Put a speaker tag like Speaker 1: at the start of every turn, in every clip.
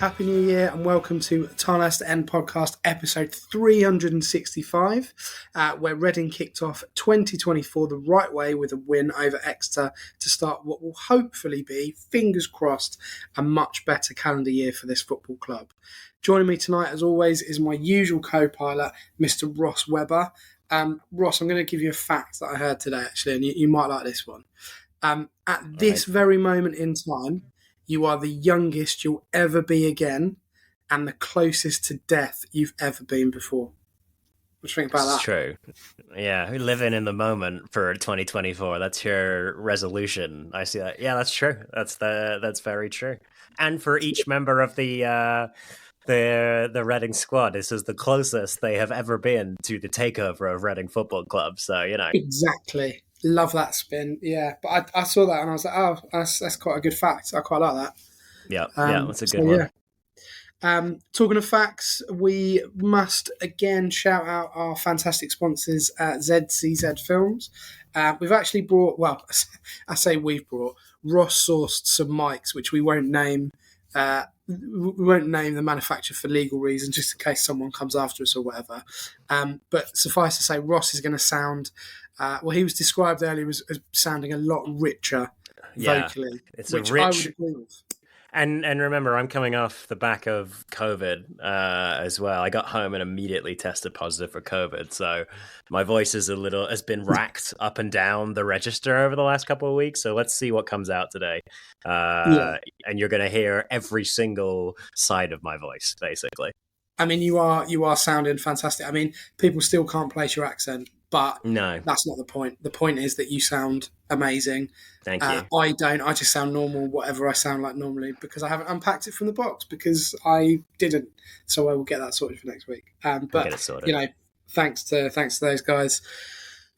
Speaker 1: Happy New Year and welcome to TIlehurst End Podcast, episode 365, where Reading kicked off 2024 the right way with a win over Exeter to start what will hopefully be, fingers crossed, a much better calendar year for this football club. Joining me tonight, as always, is my usual co-pilot, Mr. Ross Webber. Ross, I'm going to give you a fact that I heard today, actually, and you might like this one. At this very moment in time, you are the youngest you'll ever be again and the closest to death you've ever been before. What do you think about that?
Speaker 2: That's true. Yeah, living in the moment for 2024. That's your resolution. I see that. Yeah, that's true. That's very true. And for each member of the Reading squad, this is the closest they have ever been to the takeover of Reading Football Club. So, you know.
Speaker 1: Exactly. Love that spin. Yeah. But I saw that and I was like, oh, that's quite a good fact. I quite like that.
Speaker 2: Yeah, that's a good one.
Speaker 1: Yeah. Talking of facts, we must again shout out our fantastic sponsors at ZCZ Films. We've actually brought, well, I say we've brought, Ross sourced some mics, which we won't name. We won't name the manufacturer for legal reasons, just in case someone comes after us or whatever. But suffice to say, Ross is going to sound, he was described earlier as sounding a lot richer vocally,
Speaker 2: it's
Speaker 1: which
Speaker 2: a rich,
Speaker 1: I would agree with.
Speaker 2: And remember, I'm coming off the back of COVID as well. I got home and immediately tested positive for COVID, so my voice has been racked up and down the register over the last couple of weeks. So let's see what comes out today. And you're going to hear every single side of my voice, basically.
Speaker 1: I mean, you are sounding fantastic. I mean, people still can't place your accent, but
Speaker 2: no,
Speaker 1: that's not the point. The point is that you sound amazing.
Speaker 2: Thank you.
Speaker 1: I don't. I just sound normal, whatever I sound like normally, because I haven't unpacked it from the box because I didn't. So I will get that sorted for next week. But
Speaker 2: get it sorted.
Speaker 1: You know, thanks to those guys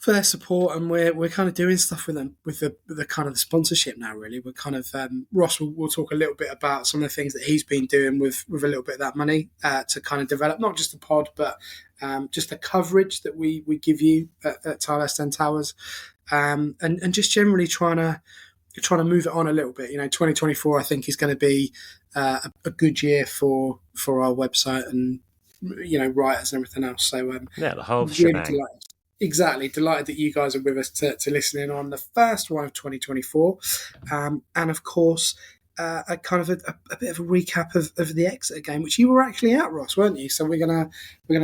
Speaker 1: for their support, and we're kind of doing stuff with them with the kind of the sponsorship now. Really, we're kind of Ross will talk a little bit about some of the things that he's been doing with a little bit of that money to kind of develop not just the pod, but just the coverage that we give you at TIlehurst End Towers, and just generally trying to move it on a little bit. You know, 2024 I think is going to be a good year for our website and writers and everything else. So
Speaker 2: the whole
Speaker 1: really
Speaker 2: shebang.
Speaker 1: delighted. Exactly. Delighted that you guys are with us to listen in on the first one of 2024. And of course, a kind of a bit of a recap of the Exeter game, which you were actually at, Ross, weren't you? So we're gonna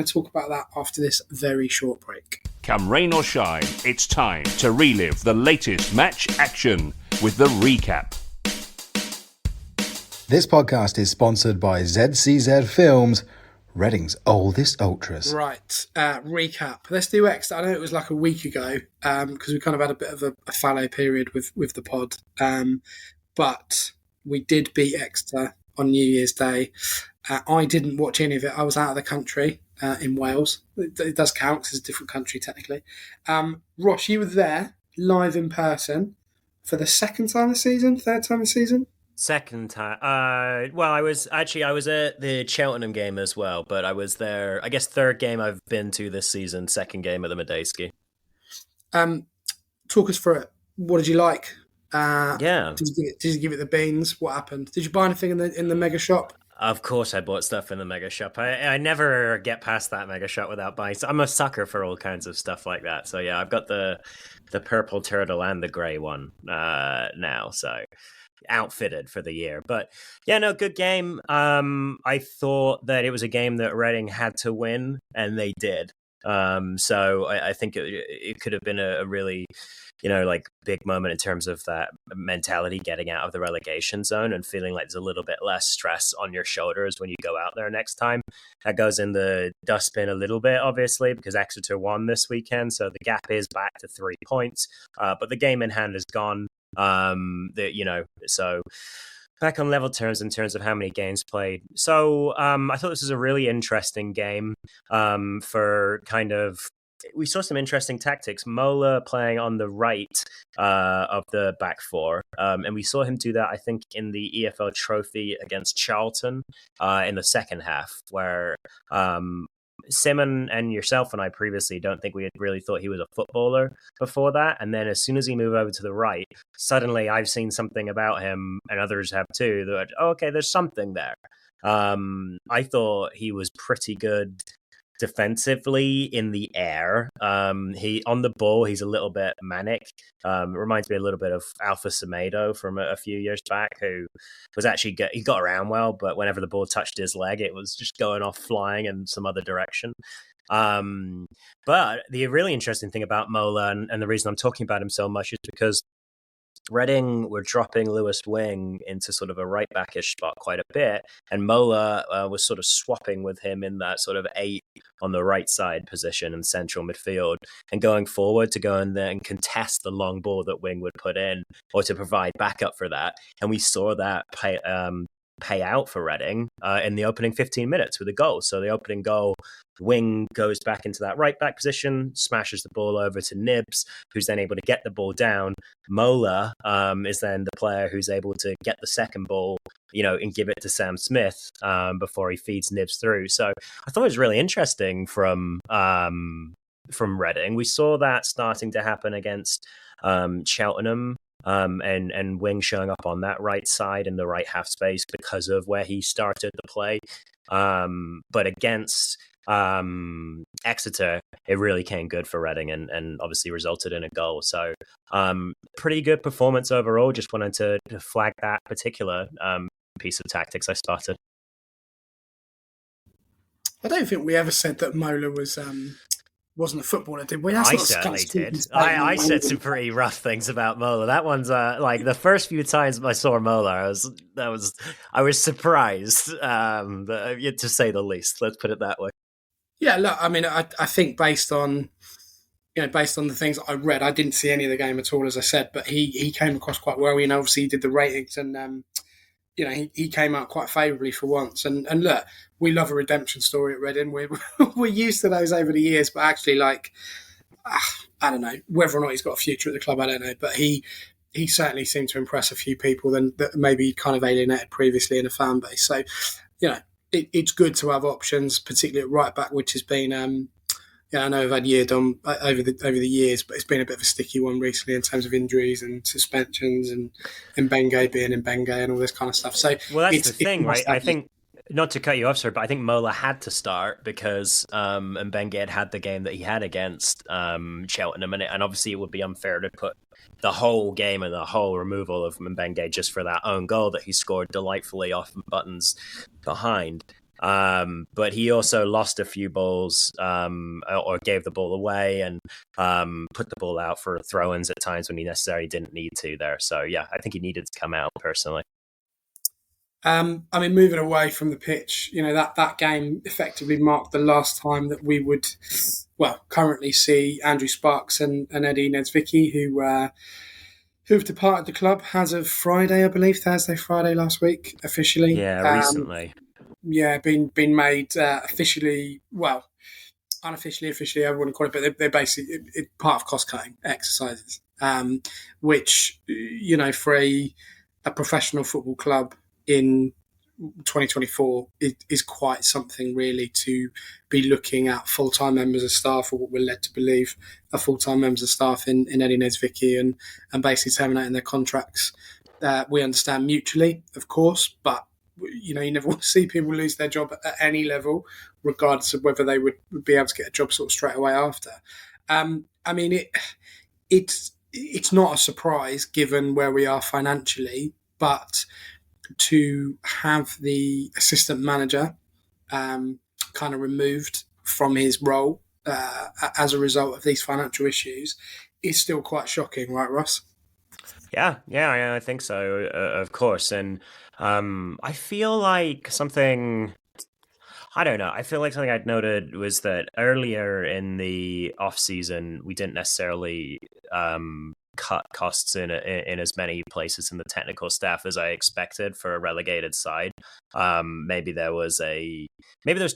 Speaker 1: talk about that after this very short break.
Speaker 3: Come rain or shine, it's time to relive the latest match action with the recap.
Speaker 4: This podcast is sponsored by ZCZ Films, Reading's oldest ultras.
Speaker 1: Right, recap. Let's do Exeter. I know it was like a week ago because we kind of had a bit of a fallow period with the pod. But we did beat Exeter on New Year's Day. I didn't watch any of it. I was out of the country in Wales. It does count because it's a different country technically. Ross, you were there live in person for the second time this season, third time this season?
Speaker 2: Second time. Well, I was at the Cheltenham game as well, but I was there, I guess, third game I've been to this season, second game at the Medeski.
Speaker 1: Talk us through it. What did you like?
Speaker 2: Yeah.
Speaker 1: Did you give it the beans? What happened? Did you buy anything in the mega shop?
Speaker 2: Of course I bought stuff in the mega shop. I never get past that mega shop without buying. So I'm a sucker for all kinds of stuff like that. So yeah, I've got the purple turtle and the grey one now. So outfitted for the year. But yeah, no, good game. I thought that it was a game that Reading had to win, and they did. So I think it could have been a really, big moment in terms of that mentality, getting out of the relegation zone and feeling like there's a little bit less stress on your shoulders when you go out there next time. That goes in the dustbin a little bit, obviously, because Exeter won this weekend. So the gap is back to 3 points, but the game in hand is gone. So back on level terms in terms of how many games played. So I thought this was a really interesting game for kind of, we saw some interesting tactics. Mola playing on the right of the back four. And we saw him do that, I think, in the EFL Trophy against Charlton in the second half, where Simon and yourself and I previously don't think we had really thought he was a footballer before that. And then as soon as he moved over to the right, suddenly I've seen something about him, and others have too, that, okay, there's something there. I thought he was pretty good defensively in the air. He on the ball, he's a little bit manic. It reminds me a little bit of Alpha Semedo from a few years back, who was actually he got around well, but whenever the ball touched his leg, it was just going off flying in some other direction. But the really interesting thing about Mola, and the reason I'm talking about him so much, is because Reading were dropping Lewis Wing into sort of a right backish spot quite a bit, and Mola was sort of swapping with him in that sort of 8 on the right side position in central midfield, and going forward to go in there and contest the long ball that Wing would put in, or to provide backup for that. And we saw that pay out for Reading in the opening 15 minutes with a goal. So the opening goal, Wing goes back into that right back position, smashes the ball over to Nibs, who's then able to get the ball down. Mola is then the player who's able to get the second ball, and give it to Sam Smith before he feeds Nibs through. So I thought it was really interesting from Reading. We saw that starting to happen against Cheltenham. And Wing showing up on that right side in the right half space because of where he started the play. But against Exeter, it really came good for Reading and obviously resulted in a goal. So pretty good performance overall. Just wanted to flag that particular piece of tactics I spotted.
Speaker 1: I don't think we ever said that Mola wasn't a footballer, did we?
Speaker 2: I certainly did. I said some pretty rough things about Mola. That one's like the first few times I saw Mola, I was surprised, to say the least. Let's put it that way.
Speaker 1: Yeah, look, I mean, I think based on the things I read, I didn't see any of the game at all, as I said, but he came across quite well. Obviously he did the ratings, and he came out quite favourably for once. And look, we love a redemption story at Reading. We're used to those over the years, but actually, I don't know whether or not he's got a future at the club. I don't know, but he certainly seemed to impress a few people that maybe kind of alienated previously in the fan base. So, it's good to have options, particularly at right back, which has been. I know I've had Yeardom over the years, but it's been a bit of a sticky one recently in terms of injuries and suspensions and Bengay being in Bengay and all this kind of stuff. So,
Speaker 2: well, that's the thing, right? I think, not to cut you off, sir, but I think Mola had to start because Bengay had the game that he had against Cheltenham, and obviously it would be unfair to put the whole game and the whole removal of Bengay just for that own goal that he scored delightfully off Buttons behind. But he also lost a few balls or gave the ball away and put the ball out for throw-ins at times when he necessarily didn't need to there. So, yeah, I think he needed to come out personally.
Speaker 1: Moving away from the pitch, that game effectively marked the last time that we would, currently see Andrew Sparks and Eddie Niedzwiecki, who've departed the club as of Friday, I believe, Friday last week, officially.
Speaker 2: Yeah, recently.
Speaker 1: Yeah, been made officially, unofficially, officially, I wouldn't call it, but they're basically part of cost-cutting exercises, which, for a professional football club in 2024 is quite something really to be looking at full-time members of staff, or what we're led to believe are full-time members of staff in Eddie Niedzwiecki and basically terminating their contracts. We understand mutually, of course, but you never want to see people lose their job at any level, regardless of whether they would be able to get a job sort of straight away after. It's not a surprise given where we are financially, but to have the assistant manager kind of removed from his role as a result of these financial issues is still quite shocking, right, Ross?
Speaker 2: Yeah, I think so, of course. And I feel like something, I don't know, I feel like something I'd noted was that earlier in the off-season, we didn't necessarily cut costs in as many places in the technical staff as I expected for a relegated side. Maybe there was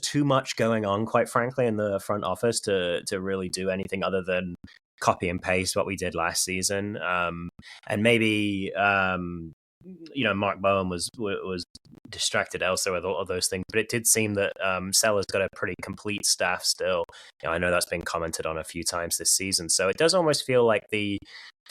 Speaker 2: too much going on, quite frankly, in the front office to really do anything other than copy and paste what we did last season. And maybe Mark Bowen was distracted elsewhere with all of those things, but it did seem that Sellers got a pretty complete staff still. I know that's been commented on a few times this season, so it does almost feel like the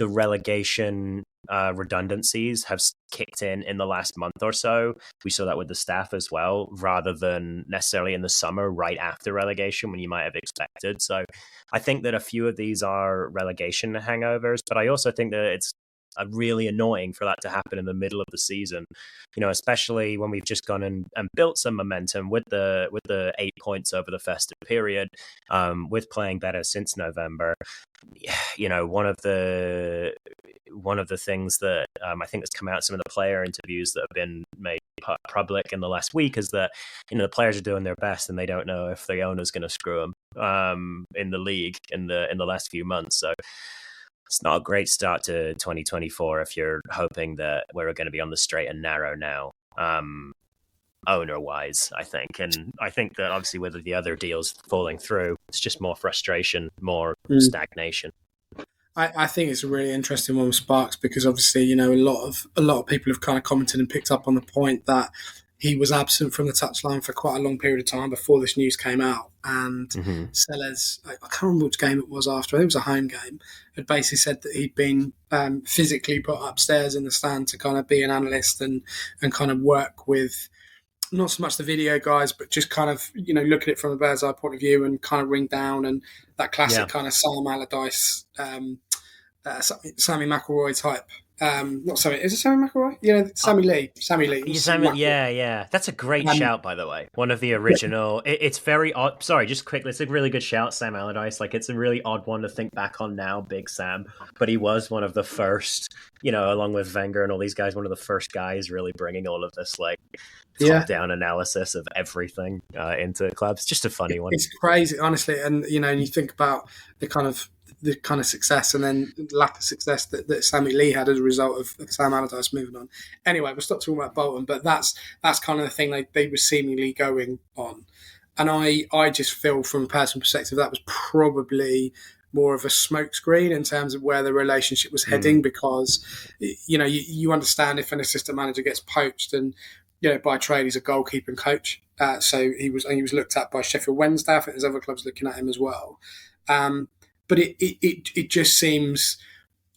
Speaker 2: relegation redundancies have kicked in the last month or so. We saw that with the staff as well, rather than necessarily in the summer right after relegation when you might have expected. So I think that a few of these are relegation hangovers, but I also think that it's really annoying for that to happen in the middle of the season, especially when we've just gone and built some momentum with the 8 points over the festive period, with playing better since November. One of the things that I think has come out in some of the player interviews that have been made public in the last week is that the players are doing their best and they don't know if the owner's going to screw them in the league in the last few months. So it's not a great start to 2024 if you're hoping that we're going to be on the straight and narrow now, owner-wise, I think. And I think that obviously with the other deals falling through, it's just more frustration, more stagnation.
Speaker 1: I think it's a really interesting one with Sparks because obviously, a lot of people have kind of commented and picked up on the point that he was absent from the touchline for quite a long period of time before this news came out. And Sellers, I can't remember which game it was after, I think it was a home game, had basically said that he'd been physically put upstairs in the stand to kind of be an analyst and kind of work with not so much the video guys, but just kind of, look at it from a bird's eye point of view and kind of ring down and that classic kind of Sam Allardyce, Sammy McElroy type. Not Sammy. Is it Sammy McElroy? Sammy Lee.
Speaker 2: Yeah. That's a great shout, by the way. One of the original. It's very odd. Sorry, just quickly. It's a really good shout, Sam Allardyce. It's a really odd one to think back on now, Big Sam. But he was one of the first, along with Wenger and all these guys, one of the first guys really bringing all of this, top-down analysis of everything into clubs. Just a funny one.
Speaker 1: It's crazy, honestly. And, you think about the kind of success and then lack of success that Sammy Lee had as a result of Sam Allardyce moving on. Anyway, we'll stop talking about Bolton, but that's kind of the thing they were seemingly going on. And I just feel from a personal perspective that was probably more of a smokescreen in terms of where the relationship was heading because, you understand if an assistant manager gets poached and, by trade he's a goalkeeping coach. So he was looked at by Sheffield Wednesday. I think there's other clubs looking at him as well. But it just seems,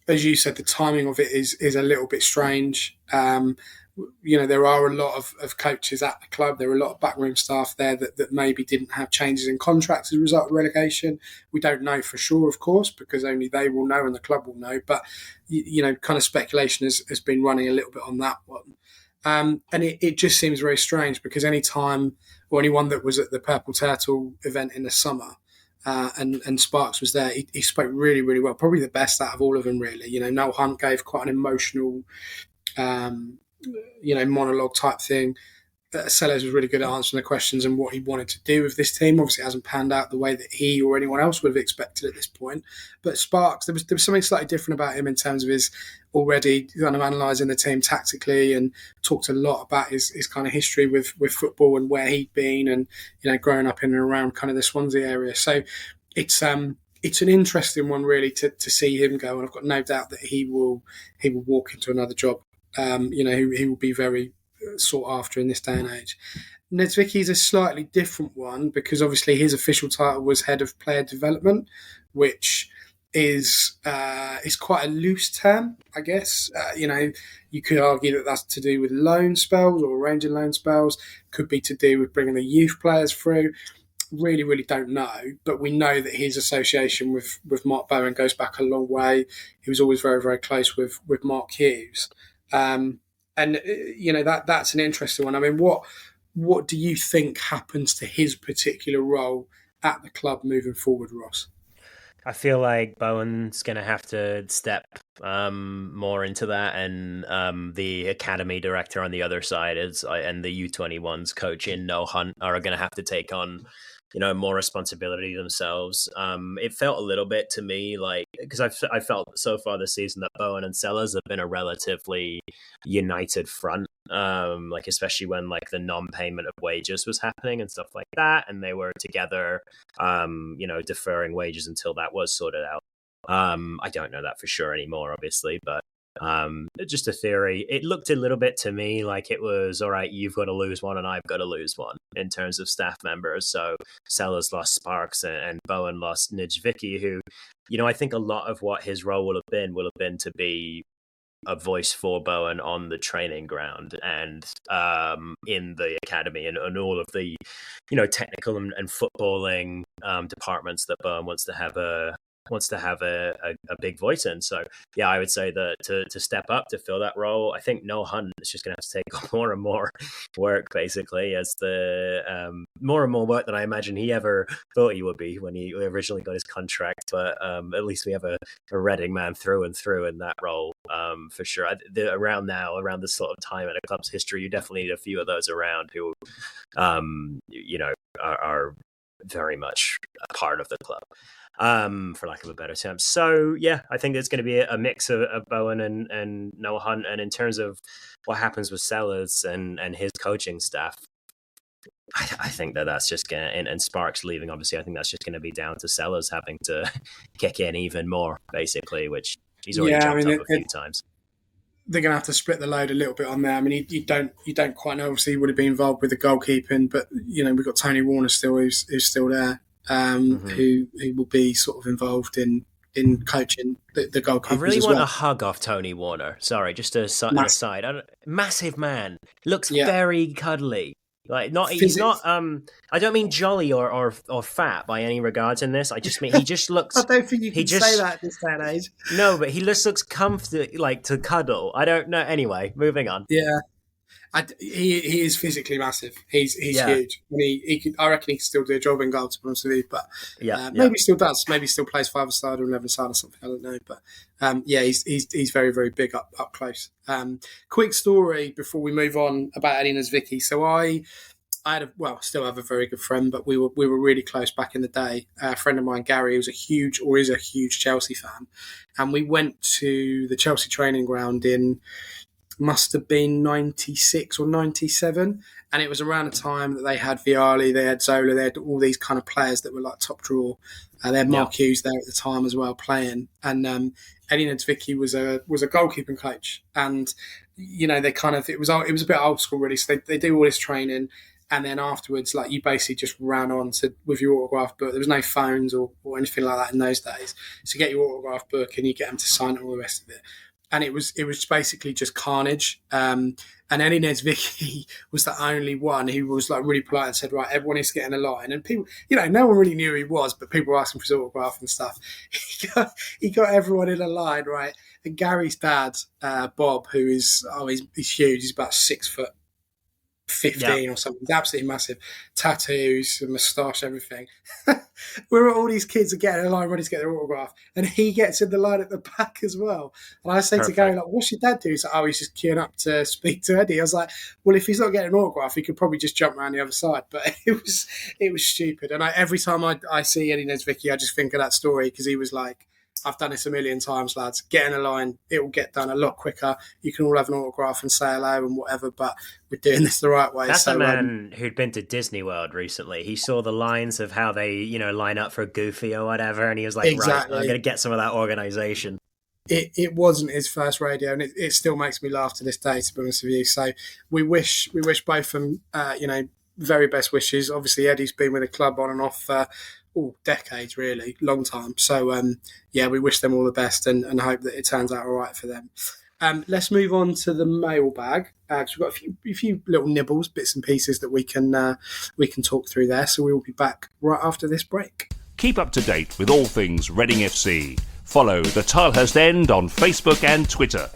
Speaker 1: as you said, the timing of it is a little bit strange. There are a lot of coaches at the club. There are a lot of backroom staff there that maybe didn't have changes in contracts as a result of relegation. We don't know for sure, of course, because only they will know and the club will know. But, kind of speculation has been running a little bit on that one. And it just seems very strange because any time or anyone that was at the Purple Turtle event in the summer, and Sparks was there. He spoke really, really well. Probably the best out of all of them, really. Noel Hunt gave quite an emotional, monologue type thing. Sellers was really good at answering the questions and what he wanted to do with this team. Obviously, it hasn't panned out the way that he or anyone else would have expected at this point. But Sparks, there was something slightly different about him in terms of his already kind of analysing the team tactically and talked a lot about his kind of history with football and where he'd been and, growing up in and around kind of the Swansea area. So it's an interesting one really to see him go. And I've got no doubt that he will walk into another job. He will be very sought after in this day and age. Niedzwicki's a slightly different one because obviously his official title was head of player development, which is quite a loose term, I guess. You could argue that that's to do with loan spells or arranging loan spells. Could be to do with bringing the youth players through. Really, really don't know. But we know that his association with Mark Bowen goes back a long way. He was always very, very close with Mark Hughes. That's an interesting one. I mean, what do you think happens to his particular role at the club moving forward, Ross?
Speaker 2: I feel like Bowen's going to have to step more into that, and the academy director on the other side and the U21's coach in Noel Hunt are going to have to take on more responsibility themselves. It felt a little bit to me because I felt so far this season that Bowen and Sellers have been a relatively united front, especially when the non-payment of wages was happening and stuff like that, and they were together, deferring wages until that was sorted out. I don't know that for sure anymore, obviously, but just a theory. It looked a little bit to me like it was, all right, you've got to lose one and I've got to lose one in terms of staff members. So Sellers lost Sparks and Bowen lost Niedzwicki, who, I think a lot of what his role will have been to be a voice for Bowen on the training ground and in the academy and all of the, technical and footballing departments that Bowen wants to have a big voice in. So yeah, I would say that to step up to fill that role, I think Noah Hunt is just going to have to take on more and more work, basically, as the more and more work than I imagine he ever thought he would be when he originally got his contract. But at least we have a Reading man through and through in that role, for sure. Around this sort of time in a club's history, you definitely need a few of those around who, are very much a part of the club, for lack of a better term. So yeah, I think there's going to be a mix of Bowen and Noah Hunt. And in terms of what happens with Sellers and his coaching staff, I think that's just going to, and Sparks leaving, obviously, I think that's just going to be down to Sellers having to kick in even more, basically, which he's already jumped up a few times.
Speaker 1: They're going to have to split the load a little bit on there. I mean, you don't quite know. Obviously, he would have been involved with the goalkeeping, but we've got Tony Warner still, who's still there, who will be sort of involved in coaching the goalkeepers.
Speaker 2: I really want a hug off Tony Warner. Sorry, just an aside. Massive man, looks very cuddly. Like he's not. I don't mean jolly or fat by any regards in this. I just mean he just looks.
Speaker 1: I don't think you can say that at this day and age.
Speaker 2: No, but he just looks comfortable, like to cuddle. I don't know. Anyway, moving on.
Speaker 1: Yeah, he is physically massive. He's huge. He could, I reckon he can still do a job in goal, to be honest with you. But maybe he still does. Maybe he still plays 5-a-side or 11-a-side or something. I don't know. But he's very, very big up close. Quick story before we move on about Eddie Nesvicki. So I still have a very good friend, but we were really close back in the day. A friend of mine, Gary, is a huge Chelsea fan, and we went to the Chelsea training ground in, must have been 96 or 97, and it was around the time that they had Vialli, they had Zola, they had all these kind of players that were like top draw. They had Mark Hughes there at the time as well playing, and Eddie Nesvicki was a goalkeeping coach, and they kind of it was a bit old school really. So they do all this training. And then afterwards, like, you basically just ran on with your autograph book. There was no phones or anything like that in those days. So you get your autograph book and you get them to sign it and all the rest of it. And it was basically just carnage. And Eddie Nesvicki was the only one who was like really polite and said, right, everyone is getting a line. And people, no one really knew who he was, but people were asking for his autograph and stuff. He got everyone in a line, right? And Gary's dad, Bob, who is, he's huge. He's about 6'15" or something. He's absolutely massive. Tattoos, a moustache, everything. We're all these kids are getting in line ready to get their autograph, and he gets in the line at the back as well. And I say to Gary, like, what's your dad do? He's like, he's just queuing up to speak to Eddie. I was like, well, if he's not getting an autograph, he could probably just jump around the other side. But it was stupid. And every time I see Eddie Nesvicki, I just think of that story, because he was like, I've done this a million times, lads. Get in a line. It will get done a lot quicker. You can all have an autograph and say hello and whatever, but we're doing this the right way.
Speaker 2: That's the man who'd been to Disney World recently. He saw the lines of how they, line up for Goofy or whatever, and he was like, exactly. Right, I'm going to get some of that organisation.
Speaker 1: It wasn't his first radio, and it still makes me laugh to this day, to be honest with you. So we wish both of them, very best wishes. Obviously, Eddie's been with the club on and off for decades, really, long time. So we wish them all the best and hope that it turns out all right for them. Let's move on to the mailbag. We've got a few little nibbles, bits and pieces that we can talk through there. So we will be back right after this break.
Speaker 3: Keep up to date with all things Reading FC. Follow the TIlehurst End on Facebook and Twitter.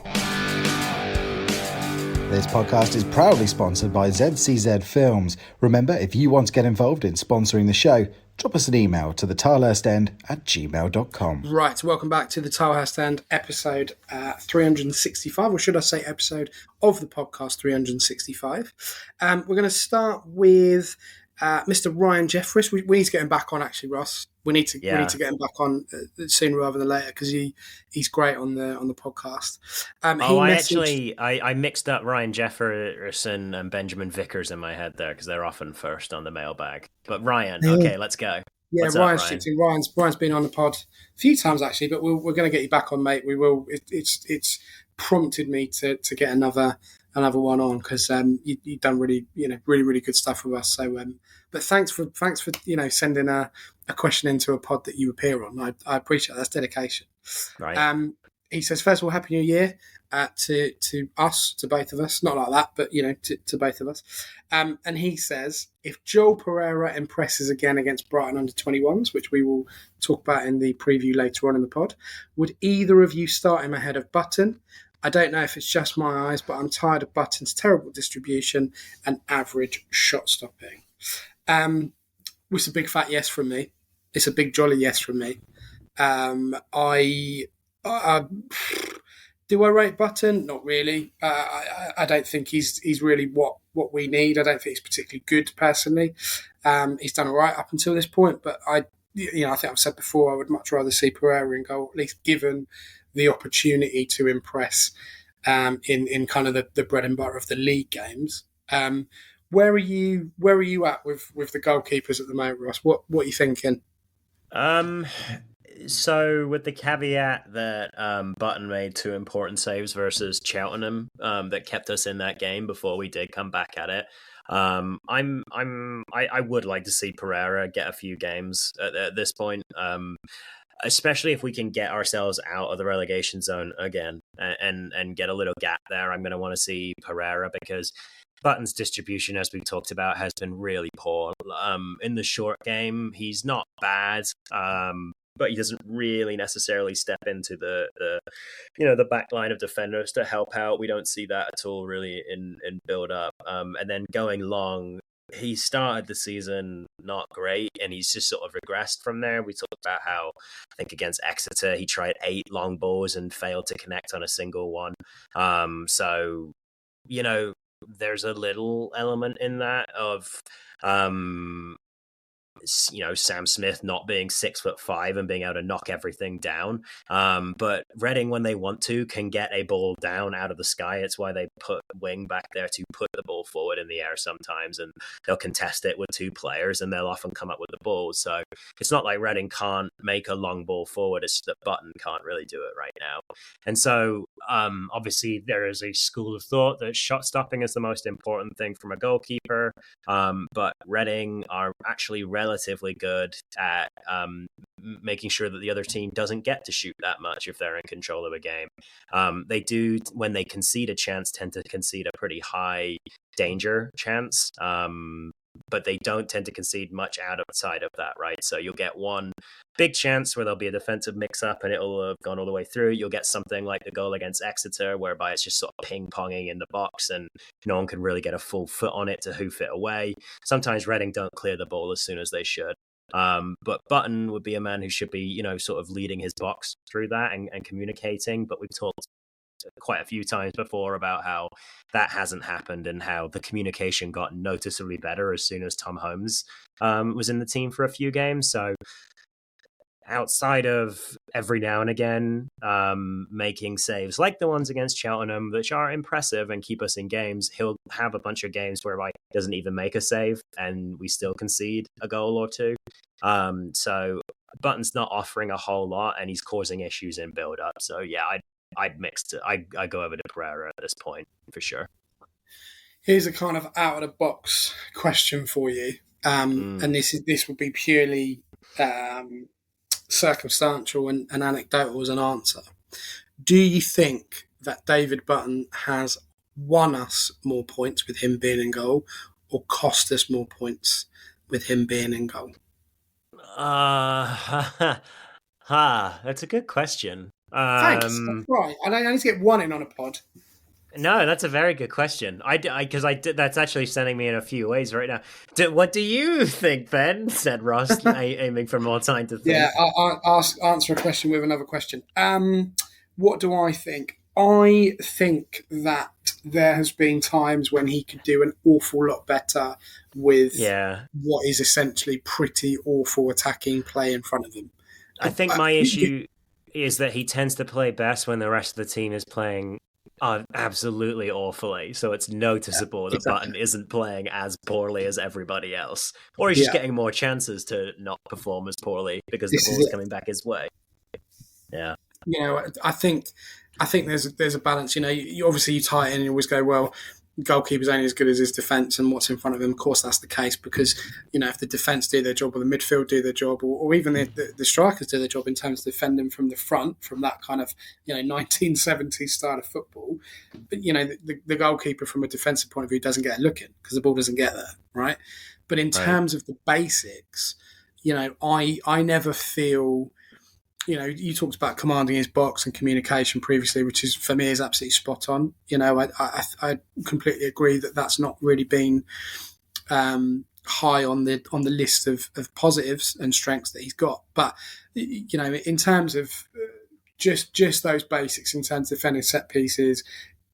Speaker 4: This podcast is proudly sponsored by ZCZ Films. Remember, if you want to get involved in sponsoring the show, drop us an email to thetilehurstend@gmail.com.
Speaker 1: Right, welcome back to the TIlehurst End, episode 365, or should I say episode of the podcast 365. We're going to start with Mr. Ryan Jeffries. We need to get him back on, actually, Ross. We need to get him back on sooner rather than later, because he's great on the podcast.
Speaker 2: I mixed up Ryan Jefferson and Benjamin Vickers in my head there, because they're often first on the mailbag. But Ryan, okay, let's go.
Speaker 1: Yeah, Ryan's been on the pod a few times actually, but we're going to get you back on, mate. We will. It's prompted me to get another one on, because you've done really really good stuff with us. So, but thanks for sending a question into a pod that you appear on. I appreciate that. That's dedication.
Speaker 2: Right.
Speaker 1: He says, first of all, Happy New Year. to us, to both of us. Not like that, but to both of us. And he says, if Joel Pereira impresses again against Brighton under-21s, which we will talk about in the preview later on in the pod, would either of you start him ahead of Button? I don't know if it's just my eyes, but I'm tired of Button's terrible distribution and average shot stopping. It's a big fat yes from me. It's a big jolly yes from me. Do I rate Button? Not really. I don't think he's really what we need. I don't think he's particularly good personally. He's done all right up until this point, but I think I've said before I would much rather see Pereira in goal, at least given the opportunity to impress in kind of the bread and butter of the league games. Where are you at with the goalkeepers at the moment, Ross? What are you thinking?
Speaker 2: So with the caveat that Button made 2 important saves versus Cheltenham that kept us in that game before we did come back at it, I would like to see Pereira get a few games at this point, especially if we can get ourselves out of the relegation zone again and get a little gap there. I'm going to want to see Pereira because Button's distribution, as we talked about, has been really poor. In the short game, he's not bad, but he doesn't really necessarily step into the back line of defenders to help out. We don't see that at all really in build up. And then going long, he started the season not great, and he's just sort of regressed from there. We talked about how, I think against Exeter, he tried 8 long balls and failed to connect on a single one. So, there's a little element in that of Sam Smith not being 6'5" and being able to knock everything down. But Reading, when they want to, can get a ball down out of the sky. It's why they put Wing back there to put the ball forward in the air sometimes, and they'll contest it with 2 players, and they'll often come up with the ball. So it's not like Reading can't make a long ball forward. It's just that Button can't really do it right now. And so obviously there is a school of thought that shot stopping is the most important thing from a goalkeeper. But Reading are actually relatively good at making sure that the other team doesn't get to shoot that much if they're in control of a game. They do, when they concede a chance, tend to concede a pretty high danger chance. But they don't tend to concede much outside of that, right? So you'll get one big chance where there'll be a defensive mix-up and it'll have gone all the way through. You'll get something like the goal against Exeter, whereby it's just sort of ping-ponging in the box and no one can really get a full foot on it to hoof it away. Sometimes Reading don't clear the ball as soon as they should. But Button would be a man who should be, sort of leading his box through that and communicating. But we've talked quite a few times before about how that hasn't happened and how the communication got noticeably better as soon as Tom Holmes was in the team for a few games. So outside of every now and again making saves like the ones against Cheltenham, which are impressive and keep us in games, he'll have a bunch of games where he doesn't even make a save and we still concede a goal or 2. So Button's not offering a whole lot and he's causing issues in build-up. So yeah, I'd mix it. I go over to Pereira at this point for sure.
Speaker 1: Here's a kind of out of the box question for you, and this would be purely circumstantial and anecdotal as an answer. Do you think that David Button has won us more points with him being in goal, or cost us more points with him being in goal?
Speaker 2: That's a good question.
Speaker 1: Thanks. That's right. I need to get one in on a pod.
Speaker 2: No, that's a very good question. Because that's actually sending me in a few ways right now. What do you think, Ben? Said Ross, aiming for more time to think.
Speaker 1: Yeah, I'll answer a question with another question. What do I think? I think that there has been times when he could do an awful lot better with what is essentially pretty awful attacking play in front of him.
Speaker 2: I think my issue is that he tends to play best when the rest of the team is playing absolutely awfully. So it's noticeable that Button isn't playing as poorly as everybody else. Or he's just getting more chances to not perform as poorly because the ball's coming back his way. Yeah.
Speaker 1: I think there's a balance. You obviously you tie it in and you always go, well, goalkeeper's only as good as his defence and what's in front of him. Of course, that's the case because, if the defence do their job or the midfield do their job or even the strikers do their job in terms of defending from the front, from that kind of, 1970s style of football, but, the goalkeeper from a defensive point of view doesn't get a look in because the ball doesn't get there, right? But in terms of the basics, I never feel... you talked about commanding his box and communication previously, which is for me is absolutely spot on. I completely agree that that's not really been high on the list of positives and strengths that he's got. But in terms of just those basics, in terms of defending set pieces,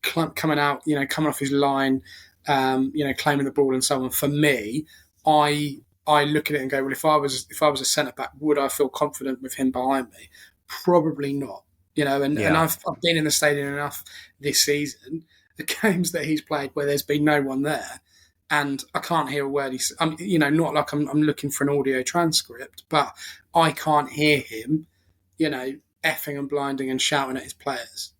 Speaker 1: coming out, coming off his line, claiming the ball and so on. For me, I look at it and go, well, if I was a centre back, would I feel confident with him behind me? Probably not. And I've been in the stadium enough this season, the games that he's played where there's been no one there, and I can't hear a word he's. Not like I'm looking for an audio transcript, but I can't hear him, effing and blinding and shouting at his players.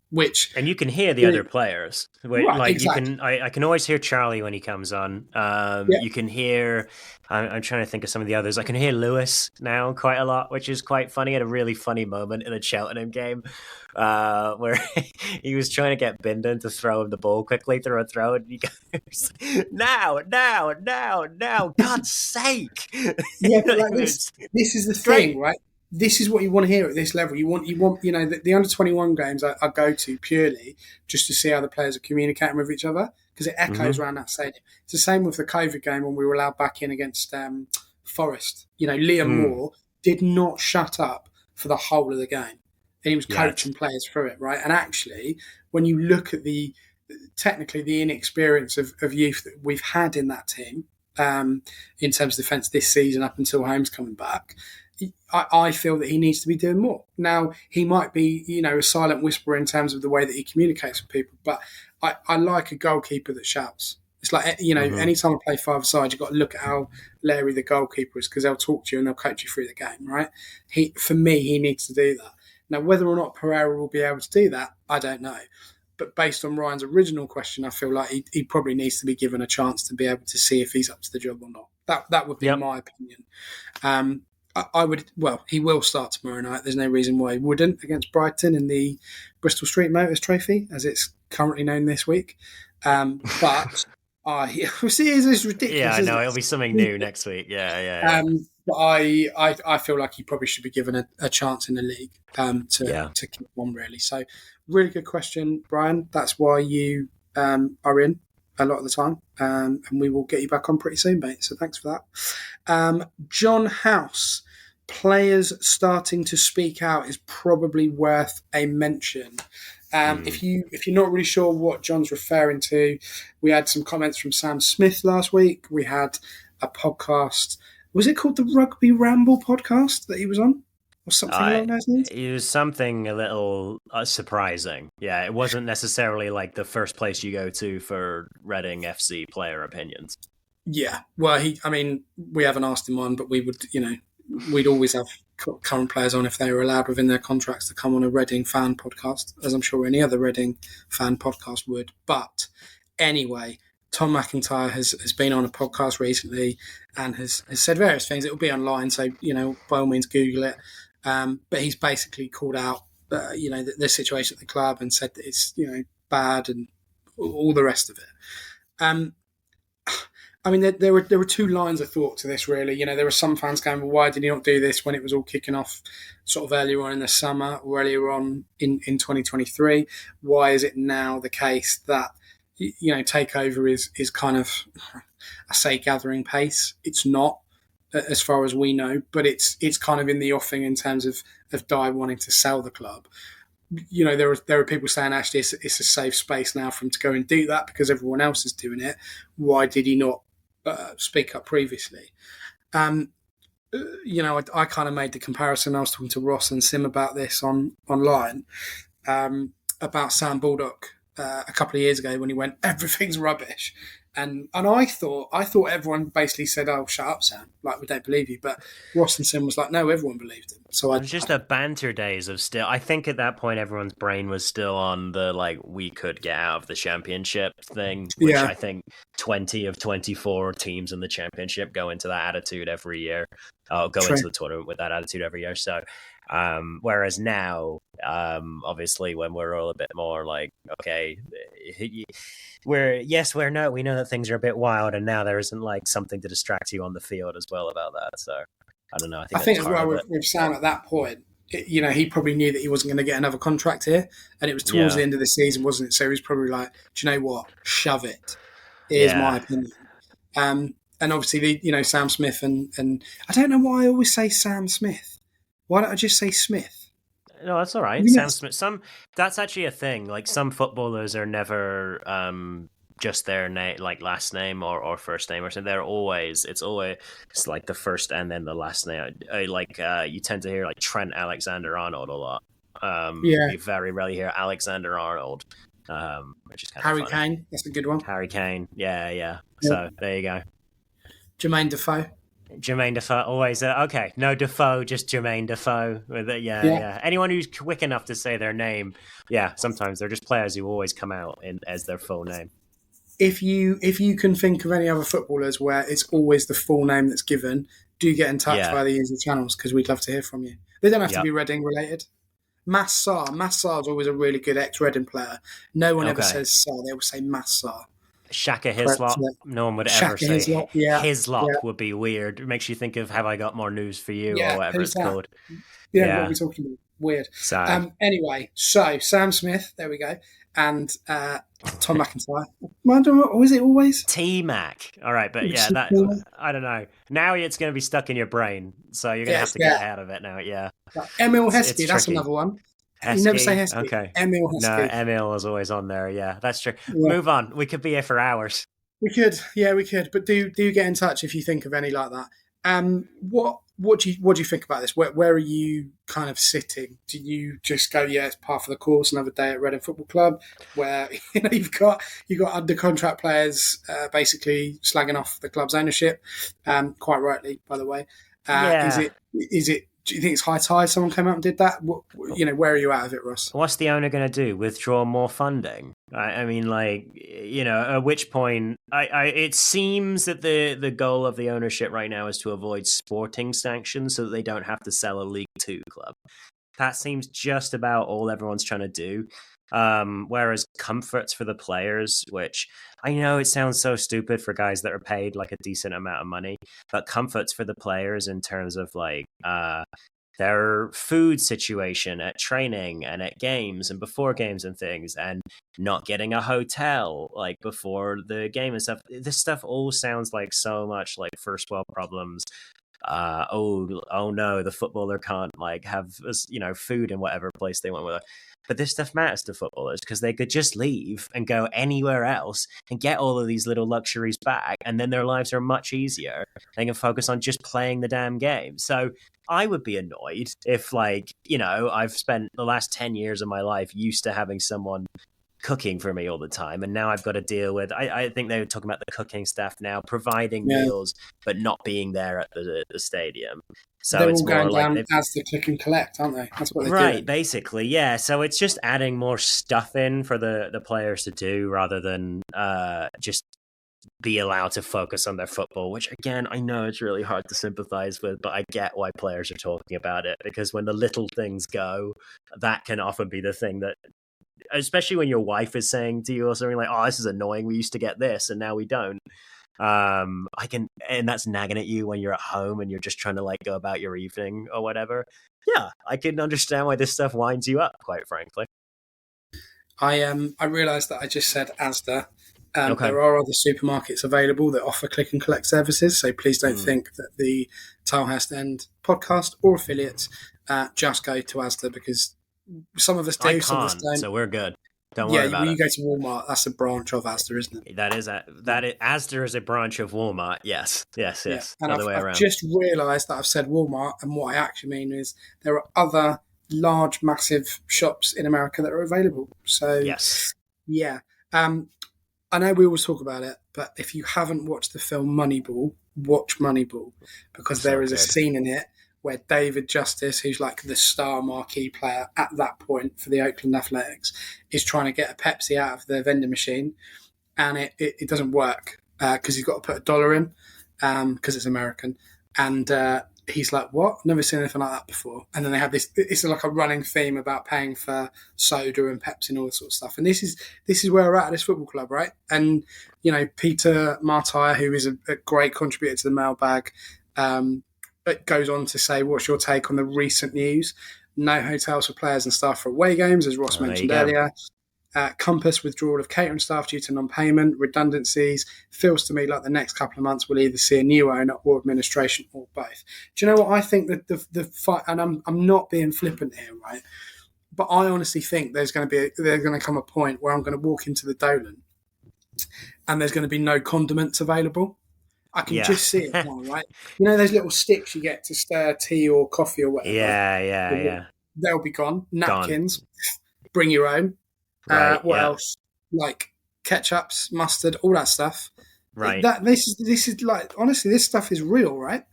Speaker 2: And you can hear the other players.
Speaker 1: Right, exactly.
Speaker 2: I can always hear Charlie when he comes on. You can hear. I'm trying to think of some of the others. I can hear Lewis now quite a lot, which is quite funny. He had a really funny moment in a Cheltenham game where he was trying to get Bindon to throw him the ball quickly through a throw, and he goes, "Now, God's sake!"
Speaker 1: Yeah, but this is the thing, right? This is what you want to hear at this level. You want the under-21 games I go to purely just to see how the players are communicating with each other because it echoes around that stadium. It's the same with the COVID game when we were allowed back in against Forest. Liam Moore did not shut up for the whole of the game. And he was coaching players through it, right? And actually, when you look at the inexperience of youth that we've had in that team in terms of defence this season up until Holmes coming back, I feel that he needs to be doing more. Now, he might be, a silent whisperer in terms of the way that he communicates with people, but I like a goalkeeper that shouts. It's like, anytime I play five-a-side, you've got to look at how Larry, the goalkeeper, is because they'll talk to you and they'll coach you through the game, right? For me, he needs to do that. Now, whether or not Pereira will be able to do that, I don't know. But based on Ryan's original question, I feel like he probably needs to be given a chance to be able to see if he's up to the job or not. That would be my opinion. I would. Well, he will start tomorrow night. There's no reason why he wouldn't against Brighton in the Bristol Street Motors Trophy, as it's currently known this week. But see, it's ridiculous.
Speaker 2: Yeah, I know it'll be something new next week. Yeah.
Speaker 1: But I feel like he probably should be given a chance in the league to keep on really. So, really good question, Brian. That's why you are in a lot of the time, and we will get you back on pretty soon, mate. So thanks for that. John House, players starting to speak out is probably worth a mention. If you're not really sure what John's referring to, we had some comments from Sam Smith last week. We had a podcast. Was it called the Rugby Ramble podcast that he was on? Or something along those lines?
Speaker 2: It was something a little surprising. Yeah, it wasn't necessarily like the first place you go to for Reading FC player opinions.
Speaker 1: Yeah, well, we haven't asked him on, but we would, we'd always have current players on if they were allowed within their contracts to come on a Reading fan podcast, as I'm sure any other Reading fan podcast would. But anyway, Tom McIntyre has been on a podcast recently and has said various things. It will be online, so, by all means, Google it. But he's basically called out, the situation at the club and said that it's, bad and all the rest of it. There were two lines of thought to this, really. There were some fans going, well, why did he not do this when it was all kicking off sort of earlier on in the summer or earlier on in 2023? Why is it now the case that, takeover is kind of, I say, gathering pace? It's not, as far as we know, but it's kind of in the offing in terms of Dye wanting to sell the club. There are people saying actually it's a safe space now for him to go and do that because everyone else is doing it. Why did he not speak up previously? I kind of made the comparison. I was talking to Ross and Sim about this online about Sam Baldock a couple of years ago when he went, everything's rubbish. And I thought everyone basically said, "Oh, shut up, Sam! Like we don't believe you." But Ross and Sim was like, "No, everyone believed him." So
Speaker 2: It was just the banter days of still. I think at that point everyone's brain was still on the like we could get out of the championship thing, which
Speaker 1: Yeah.
Speaker 2: I think 20 of 24 teams in the championship go into that attitude every year. Go
Speaker 1: True.
Speaker 2: into the tournament with that attitude every year. So, whereas now, obviously, when we're all a bit more like, okay, we're no, we know that things are a bit wild, and now there isn't like something to distract you on the field as well about that. So. I don't know.
Speaker 1: I think as well with Sam at that point, he probably knew that he wasn't going to get another contract here, and it was towards the end of the season, wasn't it? So he was probably like, "Do you know what? Shove it." Here's my opinion. And obviously, Sam Smith and I don't know why I always say Sam Smith. Why don't I just say Smith?
Speaker 2: No, that's all right. Sam Smith. That's actually a thing. Like some footballers are never just their name, like last name or first name or something. It's always like the first and then the last name. You tend to hear like Trent Alexander-Arnold a lot. You very rarely hear Alexander Arnold, which is kind
Speaker 1: Harry
Speaker 2: of funny.
Speaker 1: Kane. That's a good one.
Speaker 2: Harry Kane. Yeah. So there you go.
Speaker 1: Jermaine Defoe.
Speaker 2: Jermaine Defoe, always okay. No Defoe, just Jermaine Defoe. Yeah. Anyone who's quick enough to say their name, sometimes they're just players who always come out as their full name.
Speaker 1: If you can think of any other footballers where it's always the full name that's given, do get in touch via the usual channels because we'd love to hear from you. They don't have to be Reading related. Massar is always a really good ex-Reading player. No one ever says Sar; they always say Massar.
Speaker 2: Shaka Hislop. No one would ever say
Speaker 1: Hislop.
Speaker 2: Hislop would be weird. It makes you think of Have I Got More News for You or whatever it's called.
Speaker 1: What are we talking about? Weird. Anyway, so Sam Smith, there we go, and Tom McIntyre. Or is it always
Speaker 2: T-Mac? All right, but I don't know. Now it's going to be stuck in your brain, so you're going to have to get out of it now. Yeah.
Speaker 1: Emil Heskey, that's another one.
Speaker 2: Heskey.
Speaker 1: You never say Heskey.
Speaker 2: Okay.
Speaker 1: Emil Heskey.
Speaker 2: No, Emil is always on there. Yeah, that's true. Yeah. Move on. We could be here for hours.
Speaker 1: We could. But do get in touch if you think of any like that. What do you think about this? Where are you kind of sitting? Do you just go, it's par for the course, another day at Reading Football Club, where you've got under contract players basically slagging off the club's ownership, quite rightly, by the way. Is it? Do you think it's high time someone came out and did that? Where are you out of it, Ross?
Speaker 2: What's the owner going to do? Withdraw more funding? I mean, at which point, it seems that the goal of the ownership right now is to avoid sporting sanctions so that they don't have to sell a League Two club. That seems just about all everyone's trying to do. Whereas comforts for the players, which I know it sounds so stupid for guys that are paid like a decent amount of money, but comforts for the players in terms of their food situation at training and at games and before games and things, and not getting a hotel like before the game and stuff. This stuff all sounds like so much like first world problems. Oh no, the footballer can't have food in whatever place they want with it. But this stuff matters to footballers because they could just leave and go anywhere else and get all of these little luxuries back, and then their lives are much easier. They can focus on just playing the damn game. So I would be annoyed if I've spent the last 10 years of my life used to having someone cooking for me all the time, and now I've got to deal with I think they were talking about the cooking staff now providing meals but not being there at the stadium. So
Speaker 1: they're
Speaker 2: it's
Speaker 1: all going down as the click and collect, aren't they? That's what they're doing.
Speaker 2: Basically, so it's just adding more stuff in for the players to do rather than just be allowed to focus on their football, which again I know it's really hard to sympathize with, but I get why players are talking about it, because when the little things go, that can often be the thing that, especially when your wife is saying to you or something like, oh, this is annoying, we used to get this and now we don't. And that's nagging at you when you're at home and you're just trying to go about your evening or whatever. Yeah, I can understand why this stuff winds you up, quite frankly.
Speaker 1: I realised that I just said Asda. There are other supermarkets available that offer click and collect services, so please don't think that the TIlehurst End podcast or affiliates just go to Asda, because some of us do, some of us don't.
Speaker 2: So we're good. Don't worry about it.
Speaker 1: You go to Walmart, that's a branch of Asda, isn't it?
Speaker 2: Asda is a branch of Walmart. Yes.
Speaker 1: Yeah. And
Speaker 2: Other way around.
Speaker 1: I've just realised that I've said Walmart, and what I actually mean is there are other large, massive shops in America that are available. So
Speaker 2: yes,
Speaker 1: yeah. I know we always talk about it, but if you haven't watched the film Moneyball, watch Moneyball, because
Speaker 2: So
Speaker 1: there is a
Speaker 2: good.
Speaker 1: scene in it where David Justice, who's like the star marquee player at that point for the Oakland Athletics, is trying to get a Pepsi out of the vending machine, and it doesn't work because he's got to put a dollar in because it's American, and he's like, "What? Never seen anything like that before." And then they have this. It's like a running theme about paying for soda and Pepsi and all this sort of stuff. And this is where we're at this football club, right? And Peter Martyr, who is a great contributor to the mailbag, it goes on to say, "What's your take on the recent news? No hotels for players and staff for away games, as Ross mentioned earlier. Compass withdrawal of catering staff due to non-payment, redundancies. Feels to me like the next couple of months we'll either see a new owner or administration or both." Do you know what I think that the fight? And I'm not being flippant here, right? But I honestly think there's going to come a point where I'm going to walk into the Dolan and there's going to be no condiments available. I can just see it now, right? You know those little sticks you get to stir tea or coffee or whatever?
Speaker 2: Yeah.
Speaker 1: They'll be gone. Napkins, bring your own.
Speaker 2: Right.
Speaker 1: What else? Like ketchups, mustard, all that stuff.
Speaker 2: Right.
Speaker 1: This is like, honestly, this stuff is real, right?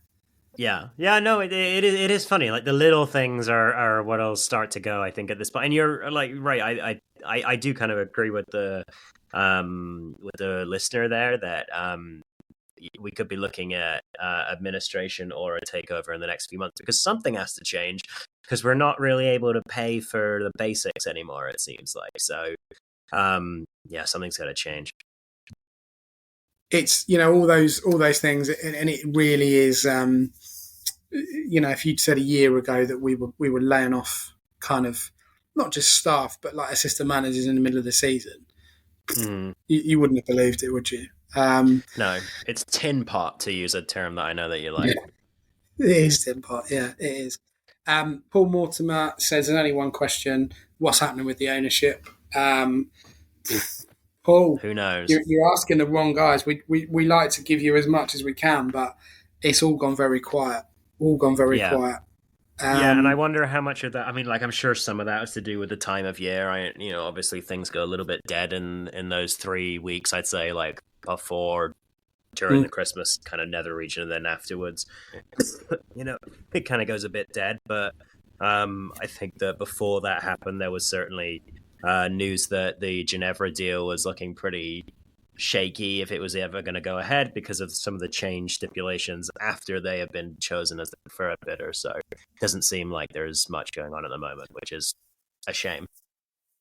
Speaker 2: Yeah. No, it is funny. Like the little things are what'll start to go, I think, at this point. And you're like, right. I do kind of agree with the listener there that we could be looking at administration or a takeover in the next few months, because something has to change, because we're not really able to pay for the basics anymore, it seems like. So something's got to change.
Speaker 1: It's all those things, and it really is. If you'd said a year ago that we were laying off kind of not just staff but like assistant managers in the middle of the season, you wouldn't have believed it, would you?
Speaker 2: No, it's tin pot, to use a term that I know that you like.
Speaker 1: Yeah, it is tin pot. Yeah, it is. Paul Mortimer says there's only one question: what's happening with the ownership? Paul,
Speaker 2: who knows?
Speaker 1: You're asking the wrong guys. We like to give you as much as we can, but it's all gone very quiet. Quiet.
Speaker 2: And I wonder how much of that. I mean, like, I'm sure some of that has to do with the time of year. Obviously things go a little bit dead in those 3 weeks. I'd say, like, before, during the Christmas kind of nether region, and then afterwards, it kind of goes a bit dead. But I think that before that happened, there was certainly news that the Ginevra deal was looking pretty shaky if it was ever going to go ahead, because of some of the change stipulations after they have been chosen as the preferred bidder. So it doesn't seem like there's much going on at the moment, which is a shame.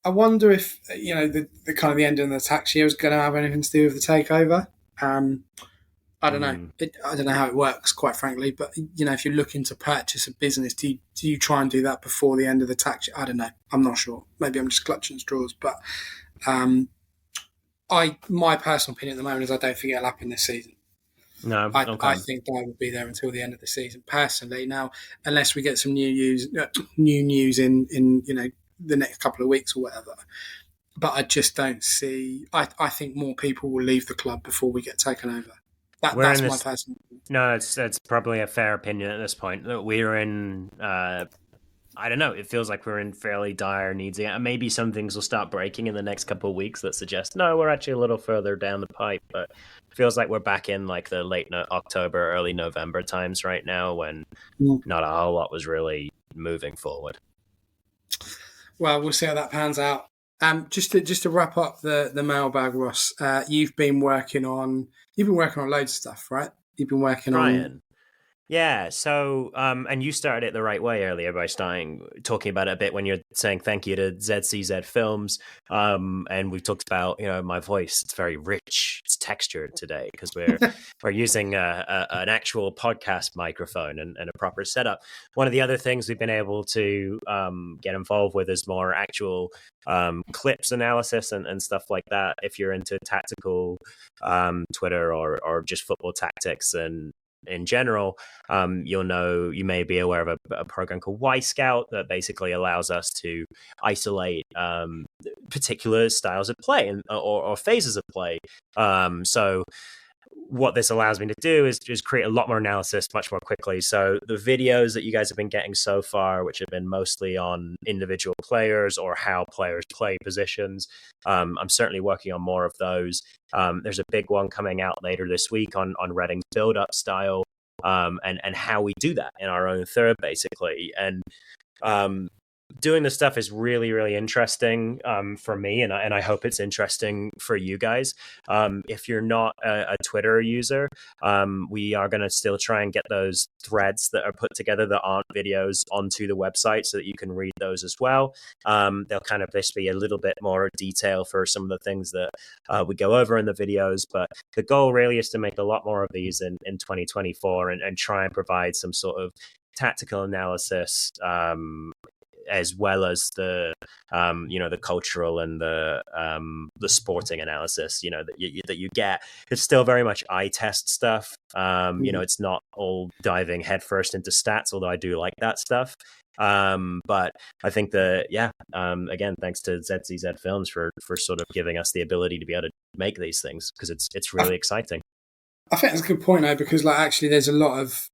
Speaker 1: I wonder if the kind of the end of the tax year is going to have anything to do with the takeover. I don't know. I don't know how it works, quite frankly. But if you're looking to purchase a business, do you try and do that before the end of the tax year? I don't know. I'm not sure. Maybe I'm just clutching straws. But my personal opinion at the moment is I don't think it'll happen this season.
Speaker 2: No,
Speaker 1: I think I will be there until the end of the season, personally. Now, unless we get some new news in the next couple of weeks or whatever. But I just don't see. I think more people will leave the club before we get taken over. That's my personal opinion.
Speaker 2: No, that's probably a fair opinion at this point. We're in. I don't know. It feels like we're in fairly dire needs. Maybe some things will start breaking in the next couple of weeks that suggest, no, we're actually a little further down the pipe. But it feels like we're back in like the late October, early November times right now, when not a whole lot was really moving forward.
Speaker 1: Well, we'll see how that pans out. Just to wrap up the mailbag, Ross, you've been working on loads of stuff, right? You've been working on.
Speaker 2: Yeah, so, and you started it the right way earlier by talking about it a bit when you're saying thank you to ZCZ Films, and we've talked about, my voice. It's very rich, it's textured today, because we're using an actual podcast microphone and a proper setup. One of the other things we've been able to get involved with is more actual clips analysis and stuff like that. If you're into tactical Twitter or just football tactics and in general, you may be aware of a program called Y-Scout that basically allows us to isolate particular styles of play or phases of play. So what this allows me to do is just create a lot more analysis much more quickly. So the videos that you guys have been getting so far, which have been mostly on individual players or how players play positions, I'm certainly working on more of those. There's a big one coming out later this week on Reading's build-up style, and how we do that in our own third, basically. And doing this stuff is really, really interesting for me, and I hope it's interesting for you guys. If you're not a Twitter user, we are going to still try and get those threads that are put together that aren't videos onto the website so that you can read those as well. They'll kind of just be a little bit more detail for some of the things that we go over in the videos, but the goal really is to make a lot more of these in 2024 and try and provide some sort of tactical analysis, as well as the the cultural and the sporting analysis that you get. It's still very much eye test stuff. It's not all diving headfirst into stats, although I do like that stuff. But I think again, thanks to ZCZ Films for sort of giving us the ability to be able to make these things, because it's really exciting.
Speaker 1: I think that's a good point, though, because actually there's a lot of,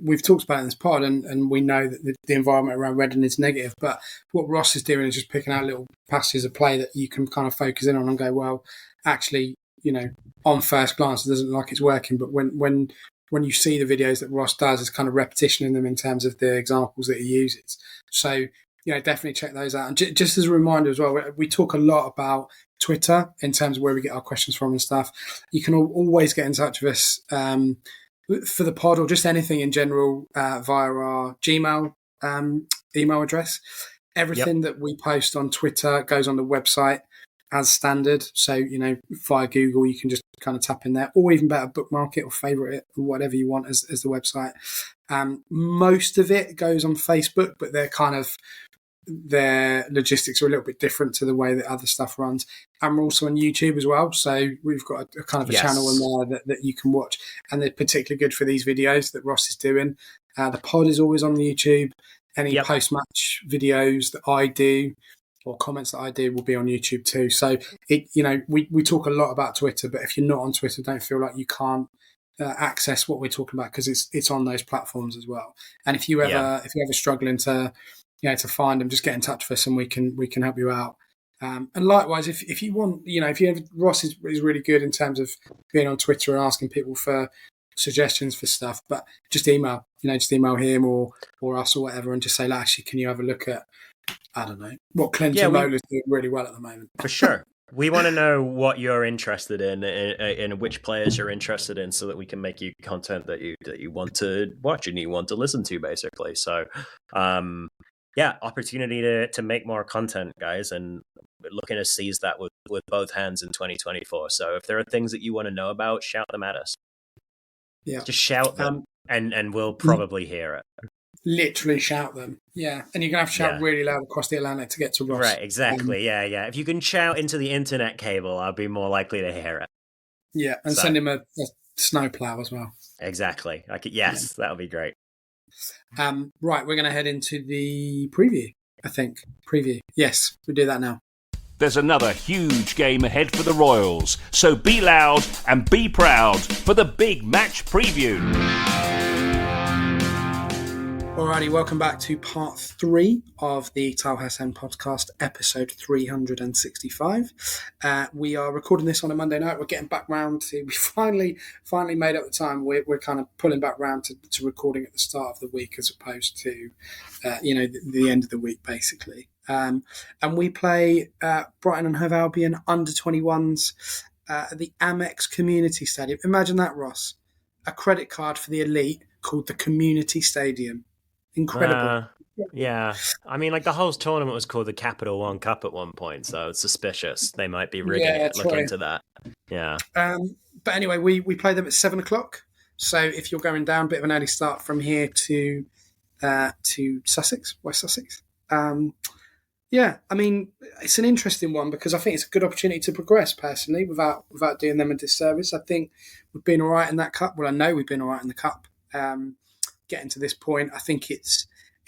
Speaker 1: we've talked about it in this pod, and we know that the environment around Reading is negative, but what Ross is doing is just picking out little passages of play that you can kind of focus in on and go, well, actually, on first glance, it doesn't look like it's working, but when you see the videos that Ross does, it's kind of repetition in them in terms of the examples that he uses. So, definitely check those out. And just as a reminder as well, we talk a lot about Twitter in terms of where we get our questions from and stuff. You can always get in touch with us for the pod or just anything in general via our Gmail email address. Everything that we post on Twitter goes on the website as standard. So, via Google, you can just kind of tap in there, or even better, bookmark it or favorite it or whatever you want as the website. Most of it goes on Facebook, but their logistics are a little bit different to the way that other stuff runs. And we're also on YouTube as well. So we've got a kind of a channel in there that you can watch. And they're particularly good for these videos that Ross is doing. The pod is always on the YouTube. Any post-match videos that I do or comments that I do will be on YouTube too. So, we talk a lot about Twitter, but if you're not on Twitter, don't feel like you can't access what we're talking about, because it's on those platforms as well. And if you're ever struggling to find them, just get in touch with us and we can help you out. And likewise, if you want, Ross is really good in terms of being on Twitter and asking people for suggestions for stuff, but just email him or us or whatever, and just say, actually, can you have a look at, I don't know, what Clinton Lola's doing really well at the moment.
Speaker 2: For sure. We want to know what you're interested in which players you're interested in, so that we can make you content that you want to watch and you want to listen to, basically. So, opportunity to make more content, guys, and we're looking to seize that with both hands in 2024. So if there are things that you want to know about, shout them at us. Yeah, just shout them, and we'll probably hear it.
Speaker 1: Literally shout them. Yeah, and you're gonna have to shout really loud across the Atlantic to get to Ross.
Speaker 2: Right, exactly. Yeah. If you can shout into the internet cable, I'll be more likely to hear it.
Speaker 1: Yeah, and send him a snowplow as well.
Speaker 2: Exactly. That'll be great.
Speaker 1: Right, we're going to head into the preview, I think. Yes, we'll do that now.
Speaker 3: There's another huge game ahead for the Royals, so be loud and be proud for the big match preview.
Speaker 1: Alrighty, welcome back to part 3 of the TIlehurst End Podcast, episode 365. We are recording this on a Monday night. We're getting back round to, we finally made up the time. We're kind of pulling back round to recording at the start of the week, as opposed to, the end of the week, basically. And we play Brighton and Hove Albion under-21s at the Amex Community Stadium. Imagine that, Ross. A credit card for the elite called the Community Stadium. Incredible.
Speaker 2: Yeah. I mean, the whole tournament was called the Capital One Cup at one point, so it's suspicious. They might be rigging it. Look into that. Yeah.
Speaker 1: But anyway, we play them at 7:00. So if you're going down, a bit of an early start from here to Sussex, West Sussex. I mean, it's an interesting one, because I think it's a good opportunity to progress, personally, without doing them a disservice. I think we've been all right in that cup. Well, I know we've been all right in the cup. Getting to this point, I think it's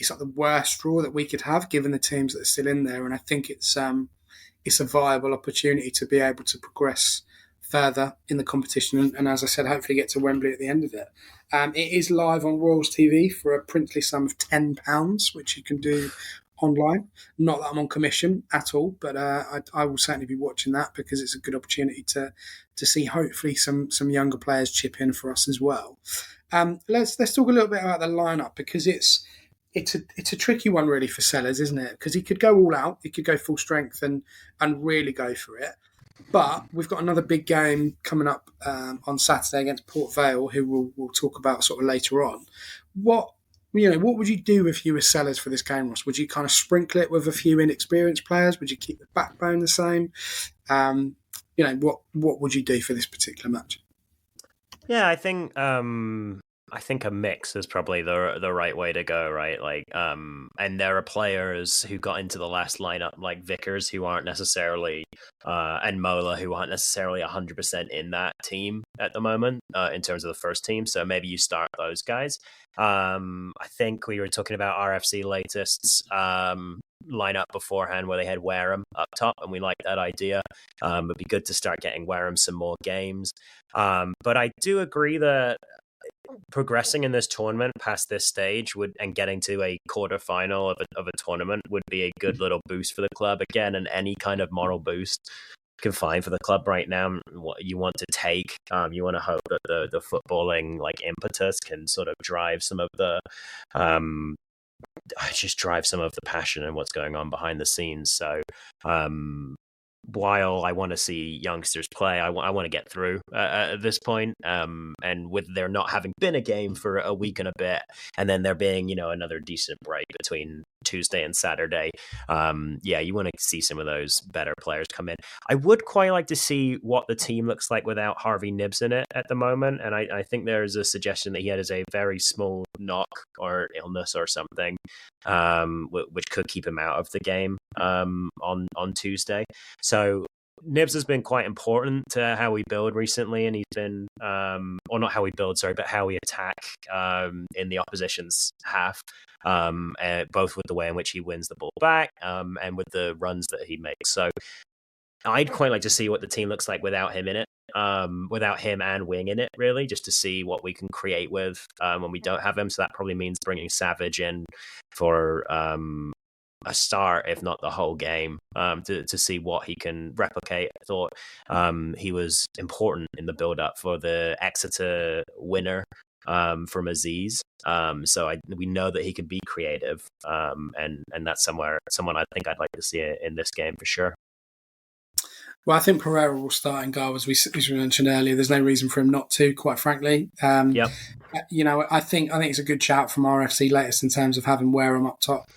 Speaker 1: like the worst draw that we could have, given the teams that are still in there, and I think it's a viable opportunity to be able to progress further in the competition, and as I said, hopefully get to Wembley at the end of it. It is live on Royals TV for a princely sum of £10, which you can do online. Not that I'm on commission at all, but I will certainly be watching that because it's a good opportunity to see hopefully some younger players chip in for us as well. Let's talk a little bit about the lineup because it's a tricky one really for Sellers, isn't it? Because he could go all out, he could go full strength and really go for it. But we've got another big game coming up on Saturday against Port Vale, who we'll talk about sort of later on. What would you do if you were Sellers for this game, Ross? Would you kind of sprinkle it with a few inexperienced players? Would you keep the backbone the same? What would you do for this particular match?
Speaker 2: Yeah, I think a mix is probably the right way to go, right? Like, and there are players who got into the last lineup, like Vickers, who aren't necessarily, and Mola, who aren't necessarily 100% in that team at the moment, in terms of the first team. So maybe you start those guys. I think we were talking about RFC latest's lineup beforehand where they had Wareham up top, and we like that idea. It'd be good to start getting Wareham some more games. But I do agree that progressing in this tournament past this stage and getting to a quarterfinal of a tournament would be a good little boost for the club again, and any kind of moral boost can find for the club right now. What you want to take, you want to hope that the footballing like impetus can sort of drive some of the passion and what's going on behind the scenes. So while I want to see youngsters play, I want to get through at this point. And with there not having been a game for a week and a bit, and then there being, another decent break between Tuesday and Saturday, you want to see some of those better players come in. I would quite like to see what the team looks like without Harvey Nibbs in it at the moment. And I think there is a suggestion that he had a very small knock or illness or something, which could keep him out of the game on Tuesday. So Nibbs has been quite important to how we build recently, and he's been, or not how we build, sorry, but how we attack in the opposition's half, both with the way in which he wins the ball back and with the runs that he makes. So I'd quite like to see what the team looks like without him in it, without him and Wing in it, really, just to see what we can create with when we don't have him. So that probably means bringing Savage in for a start, if not the whole game, to see what he can replicate. I thought he was important in the build-up for the Exeter winner from Aziz. So we know that he can be creative, and that's someone I think I'd like to see in this game for sure.
Speaker 1: Well, I think Pereira will start in goal, as we mentioned earlier. There's no reason for him not to, quite frankly. Yep. I think it's a good shout from RFC latest in terms of having Wareham up top.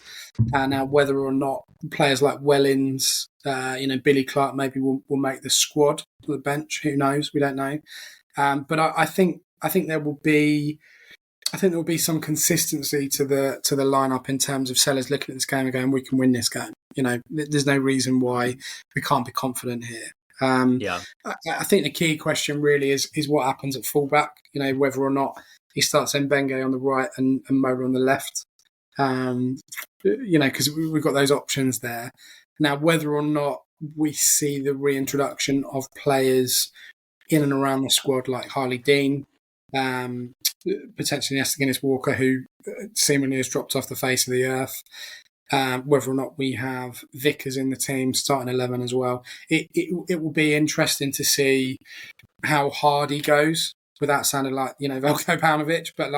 Speaker 1: Now, whether or not players like Wellins, Billy Clark maybe will make the squad, the bench, who knows? We don't know. But I think there will be some consistency to the lineup in terms of Sellers looking at this game and going, we can win this game. There's no reason why we can't be confident here. I think the key question really is what happens at fullback. Whether or not he starts Mbenge on the right and Mola on the left. Because we've got those options there. Now, whether or not we see the reintroduction of players in and around the squad like Harley Dean, potentially Nesta Guinness-Walker, who seemingly has dropped off the face of the earth, whether or not we have Vickers in the team, starting 11 as well. It will be interesting to see how hard he goes, without sounding like, Veljko Paunovic, but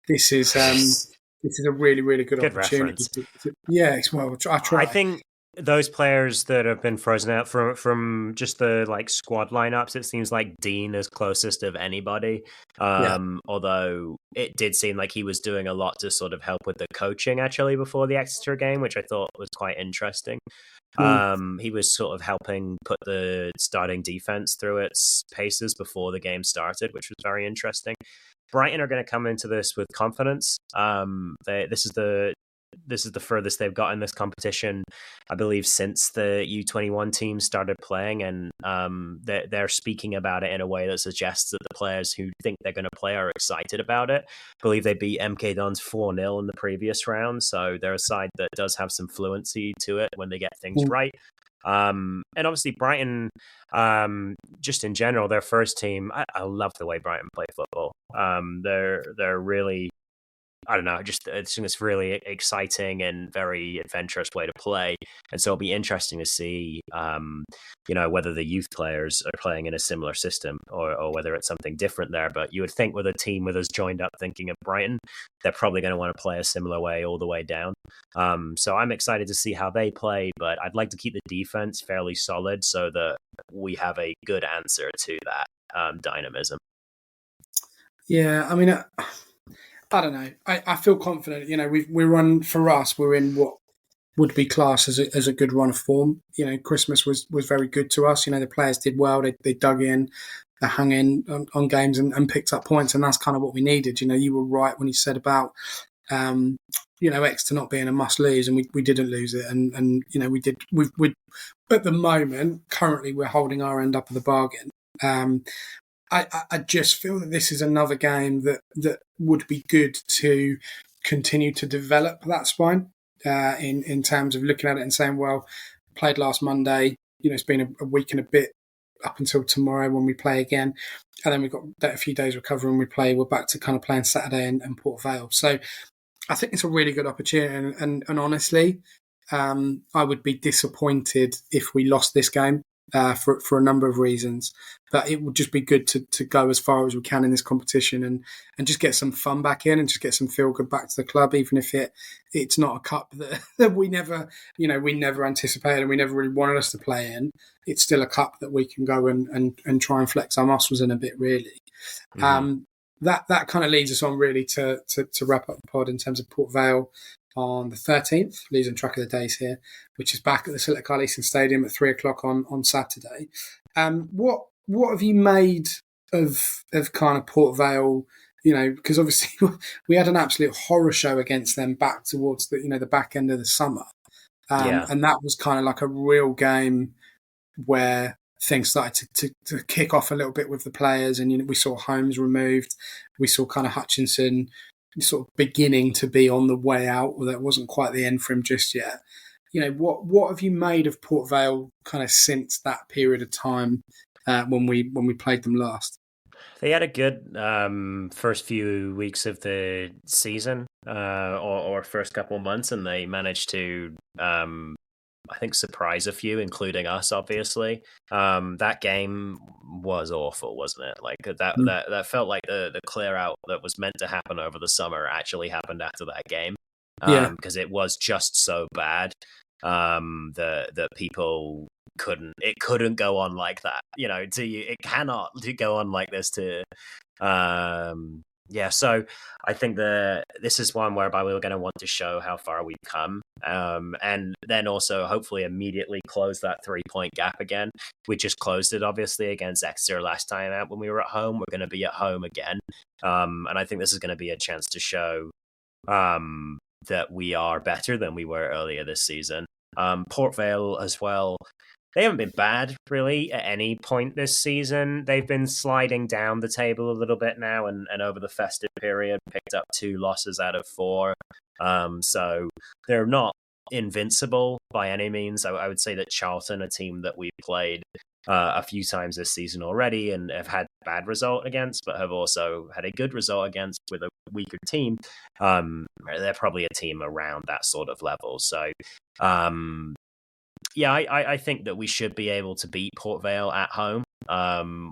Speaker 1: this is a really, really good opportunity. I try.
Speaker 2: I think those players that have been frozen out from just the squad lineups, it seems like Dean is closest of anybody. Although it did seem like he was doing a lot to sort of help with the coaching actually before the Exeter game, which I thought was quite interesting. He was sort of helping put the starting defense through its paces before the game started, which was very interesting. Brighton are going to come into this with confidence. This is the furthest they've got in this competition, I believe, since the U21 team started playing, and they're speaking about it in a way that suggests that the players who think they're going to play are excited about it. I believe they beat MK Dons 4-0 in the previous round, so they're a side that does have some fluency to it when they get things right. And obviously Brighton, just in general, their first team, I love the way Brighton play football. They're really, I don't know, I think it's really exciting and very adventurous way to play. And so it'll be interesting to see, whether the youth players are playing in a similar system or whether it's something different there. But you would think with a team with us joined up thinking of Brighton, they're probably going to want to play a similar way all the way down. So I'm excited to see how they play, but I'd like to keep the defense fairly solid so that we have a good answer to that dynamism.
Speaker 1: Yeah, I mean, I don't know. I feel confident. We're in what would be classed as a good run of form. Christmas was very good to us. The players did well. They dug in, they hung in on games and picked up points, and that's kind of what we needed. You were right when you said about Exeter not being a must lose, and we didn't lose it, and we did. We at the moment currently we're holding our end up of the bargain. I just feel that this is another game that would be good to continue to develop that spine in terms of looking at it and saying, well, played last Monday, it's been a week and a bit up until tomorrow when we play again. And then we've got a few days recovery when we play. We're back to kind of playing Saturday and Port Vale. So I think it's a really good opportunity. And honestly, I would be disappointed if we lost this game. For a number of reasons, but it would just be good to go as far as we can in this competition and just get some fun back in and just get some feel good back to the club, even if it's not a cup that we never anticipated and we never really wanted us to play in. It's still a cup that we can go and try and flex our muscles in a bit, really. Mm-hmm. That kind of leads us on really to wrap up the pod in terms of Port Vale on the 13th, losing track of the days here, which is back at the Sillet Carl Eastern Stadium at 3:00 on Saturday. What have you made of kind of Port Vale? Because obviously we had an absolute horror show against them back towards the back end of the summer, and that was kind of like a real game where things started to kick off a little bit with the players, and we saw Holmes removed, we saw kind of Hutchinson sort of beginning to be on the way out, or that wasn't quite the end for him just yet. What have you made of Port Vale kind of since that period of time when we played them last?
Speaker 2: They had a good first few weeks of the season or first couple of months, and they managed to I think surprise a few, including us, obviously. That game was awful, wasn't it? Like that felt like the clear out that was meant to happen over the summer actually happened after that game. Because it was just so bad that people couldn't go on like that. It cannot go on like this so I think this is one whereby we were going to want to show how far we've come, and then also hopefully immediately close that 3-point gap again. We just closed it, obviously, against Exeter last time out when we were at home. We're going to be at home again, and I think this is going to be a chance to show that we are better than we were earlier this season. Port Vale as well. They haven't been bad, really, at any point this season. They've been sliding down the table a little bit now, and over the festive period, picked up 2 losses out of 4. So they're not invincible by any means. I would say that Charlton, a team that we've played a few times this season already and have had a bad result against, but have also had a good result against with a weaker team, they're probably a team around that sort of level. So I think that we should be able to beat Port Vale at home.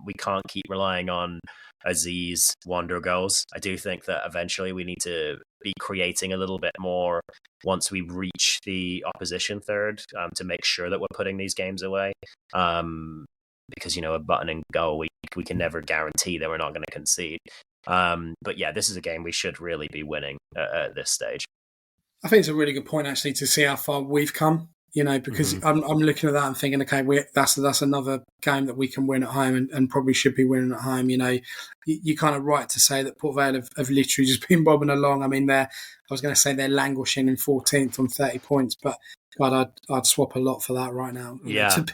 Speaker 2: We can't keep relying on Aziz wonder goals. I do think that eventually we need to be creating a little bit more once we reach the opposition third to make sure that we're putting these games away. Because, a button and goal, we can never guarantee that we're not going to concede. But yeah, this is a game we should really be winning at this stage.
Speaker 1: I think it's a really good point, actually, to see how far we've come. Because I'm looking at that and thinking, okay, that's another game that we can win at home and probably should be winning at home. You're kind of right to say that Port Vale have literally just been bobbing along. I mean, I was going to say they're languishing in 14th on 30 points, but God, I'd swap a lot for that right now. To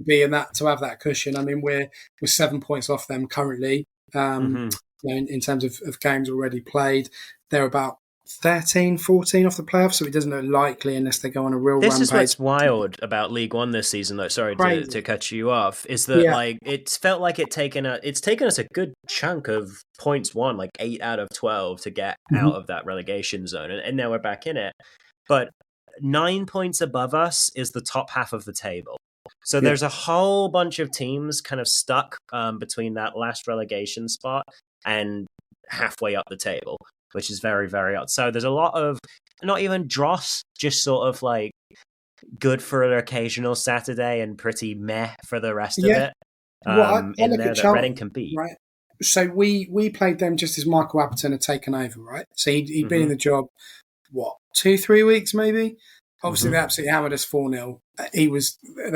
Speaker 1: be in that, to have that cushion. I mean, we're 7 points off them currently. In terms of games already played, they're about 13, 14 off the playoffs, so it doesn't look likely unless they go on a real
Speaker 2: This
Speaker 1: rampage.
Speaker 2: is what's wild about League One this season, though. Sorry to cut you off. Is that like it's felt like it's taken us a good chunk of points won, like 8 out of 12, to get out of that relegation zone, and now we're back in it. But 9 points above us is the top half of the table. So there's a whole bunch of teams kind of stuck between that last relegation spot and halfway up the table, which is very, very odd. So there's a lot of, not even dross, just sort of like good for an occasional Saturday and pretty meh for the rest of it.
Speaker 1: I
Speaker 2: in
Speaker 1: look
Speaker 2: there
Speaker 1: at
Speaker 2: that
Speaker 1: Charlton,
Speaker 2: Reading can beat.
Speaker 1: right? So we played them just as Michael Appleton had taken over, right? So he'd been in the job, 2-3 weeks maybe? Obviously, they absolutely hammered us 4-0. They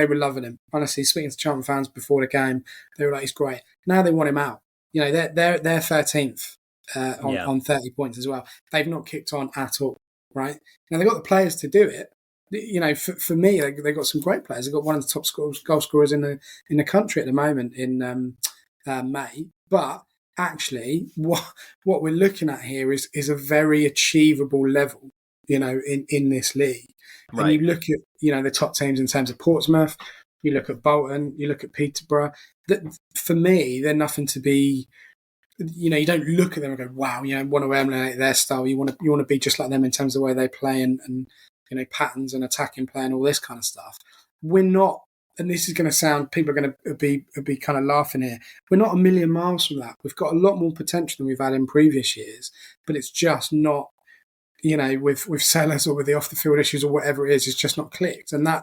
Speaker 1: were loving him. Honestly, speaking to Charlton fans before the game, they were like, he's great. Now they want him out. You know, they're 13th on 30 points as well. They've not kicked on at all, right? Now, they've got the players to do it. You know, for me, they've got some great players. They've got one of the top goal scorers in the country at the moment in May. But actually, what we're looking at here is a very achievable level, you know, in this league.
Speaker 2: Right.
Speaker 1: And you look at, you know, the top teams in terms of Portsmouth, you look at Bolton, you look at Peterborough. That, for me, they're nothing to be, you know, you don't look at them and go, wow, you know, want to emulate their style. You want to be just like them in terms of the way they play and you know, patterns and attacking play and all this kind of stuff. We're not, and this is going to sound, people are going to be kind of laughing here. We're not a million miles from that. We've got a lot more potential than we've had in previous years, but it's just not, you know, with Sellers or with the off the field issues or whatever it is, it's just not clicked. And I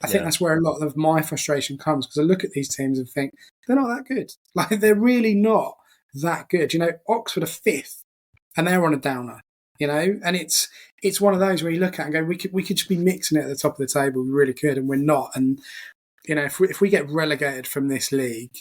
Speaker 1: think that's where a lot of my frustration comes, because I look at these teams and think they're not that good. Like, they're really not that good. You know, Oxford are 5th and they're on a downer, you know, and it's one of those where you look at it and go, we could just be mixing it at the top of the table. We really could. And we're not. And, you know, if we get relegated from this league,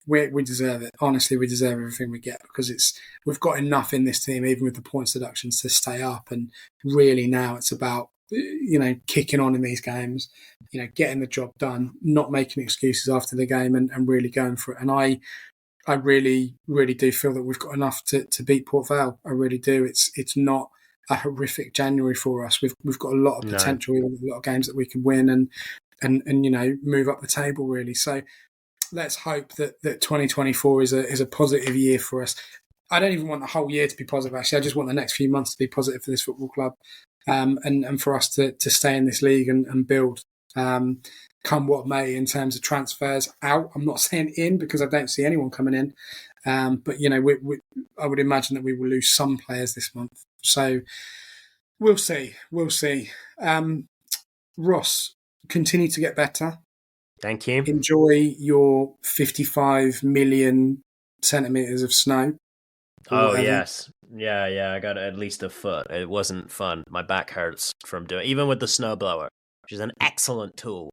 Speaker 1: we deserve it. Honestly, we deserve everything we get, because we've got enough in this team, even with the points deductions, to stay up. And really now it's about, you know, kicking on in these games, you know, getting the job done, not making excuses after the game and really going for it. And I really, really do feel that we've got enough to beat Port Vale. I really do. It's not a horrific January for us. We've got a lot of potential, a lot of games that we can win and you know, move up the table really. So let's hope that 2024 is a positive year for us. I don't even want the whole year to be positive, actually. I just want the next few months to be positive for this football club, and for us to stay in this league and build, come what may, in terms of transfers out. I'm not saying in, because I don't see anyone coming in. But, you know, I would imagine that we will lose some players this month. So we'll see. Ross, continue to get better.
Speaker 2: Thank you.
Speaker 1: Enjoy your 55 million centimetres of snow.
Speaker 2: Oh, yes. Yeah, I got at least a foot. It wasn't fun. My back hurts from doing, even with the snowblower, which is an excellent tool.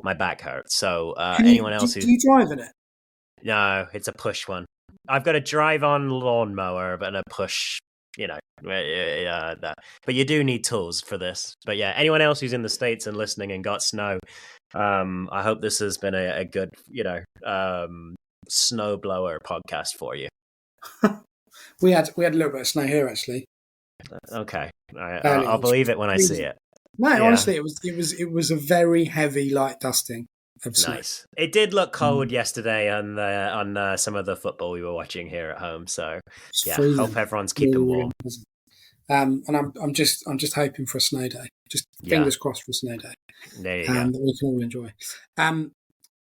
Speaker 2: My back hurts. So anyone else
Speaker 1: do you drive in it?
Speaker 2: No, it's a push one. I've got a drive-on lawnmower and a push, you know, that. But you do need tools for this. But yeah, anyone else who's in the States and listening and got snow, I hope this has been a good, you know, snowblower podcast for you.
Speaker 1: We had a little bit of snow here, actually.
Speaker 2: Okay, I'll believe it when I see it.
Speaker 1: No, honestly, it was a very heavy light dusting of snow.
Speaker 2: Nice. It did look cold yesterday on some of the football we were watching here at home. So yeah, hope everyone's keeping warm.
Speaker 1: And I'm just hoping for a snow day. Just fingers crossed for a snow day.
Speaker 2: There you go.
Speaker 1: That we can all enjoy.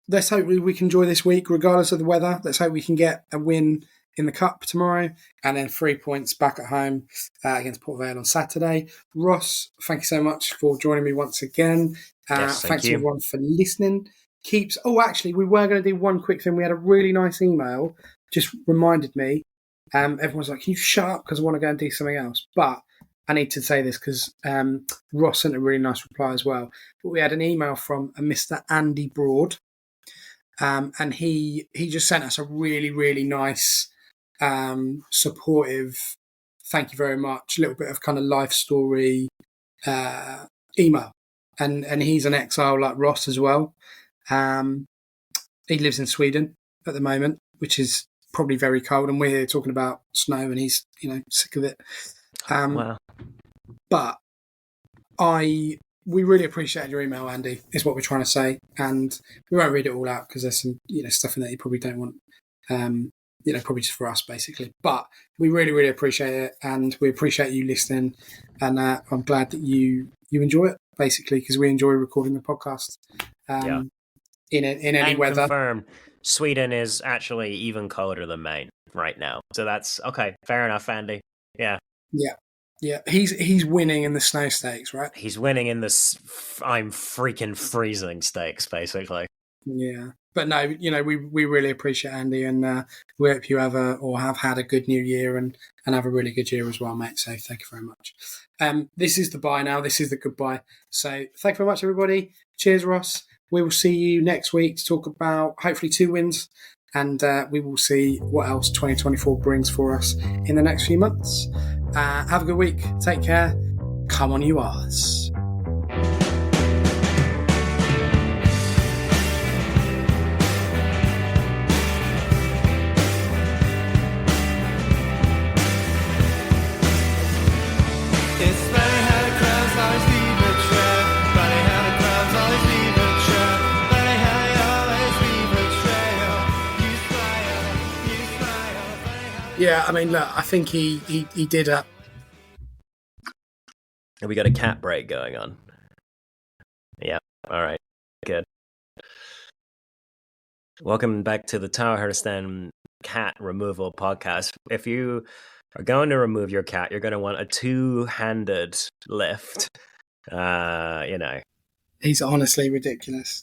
Speaker 1: Let's hope we can enjoy this week, regardless of the weather. Let's hope we can get a win in the Cup tomorrow, and then 3 points back at home against Port Vale on Saturday. Ross, thank you so much for joining me once again.
Speaker 2: Yes,
Speaker 1: thanks everyone for listening. Actually, we were going to do one quick thing. We had a really nice email, just reminded me. Everyone's like, can you shut up, because I want to go and do something else. But I need to say this because Ross sent a really nice reply as well. But we had an email from a Mr. Andy Broad, and he just sent us a really, really nice, supportive, thank you very much, a little bit of kind of life story email. And he's an exile like Ross as well. He lives in Sweden at the moment, which is probably very cold, and we're here talking about snow, and he's sick of it.
Speaker 2: Wow.
Speaker 1: But we really appreciate your email, Andy, is what we're trying to say. And we won't read it all out because there's some, stuff in there you probably don't want, probably just for us, basically. But we really, really appreciate it. And we appreciate you listening. And I'm glad that you enjoy it, basically, because we enjoy recording the podcast in any weather.
Speaker 2: Confirmed, Sweden is actually even colder than Maine right now. So that's okay. Fair enough, Andy. Yeah.
Speaker 1: Yeah. Yeah, he's winning in the snow stakes, right?
Speaker 2: He's winning in the I'm freaking freezing stakes, basically.
Speaker 1: Yeah, but no, we really appreciate Andy, and we hope you have had a good new year and have a really good year as well, mate. So thank you very much. This is the bye now. This is the goodbye. So thank you very much, everybody. Cheers, Ross. We will see you next week to talk about hopefully 2 wins, and we will see what else 2024 brings for us in the next few months. Have a good week. Take care. Come on, you R's. Yeah, I mean, look, I think he did a...
Speaker 2: We got a cat break going on. Yeah, all right, good. Welcome back to the TIlehurst End Cat Removal Podcast. If you are going to remove your cat, you're going to want a 2-handed lift.
Speaker 1: He's honestly ridiculous.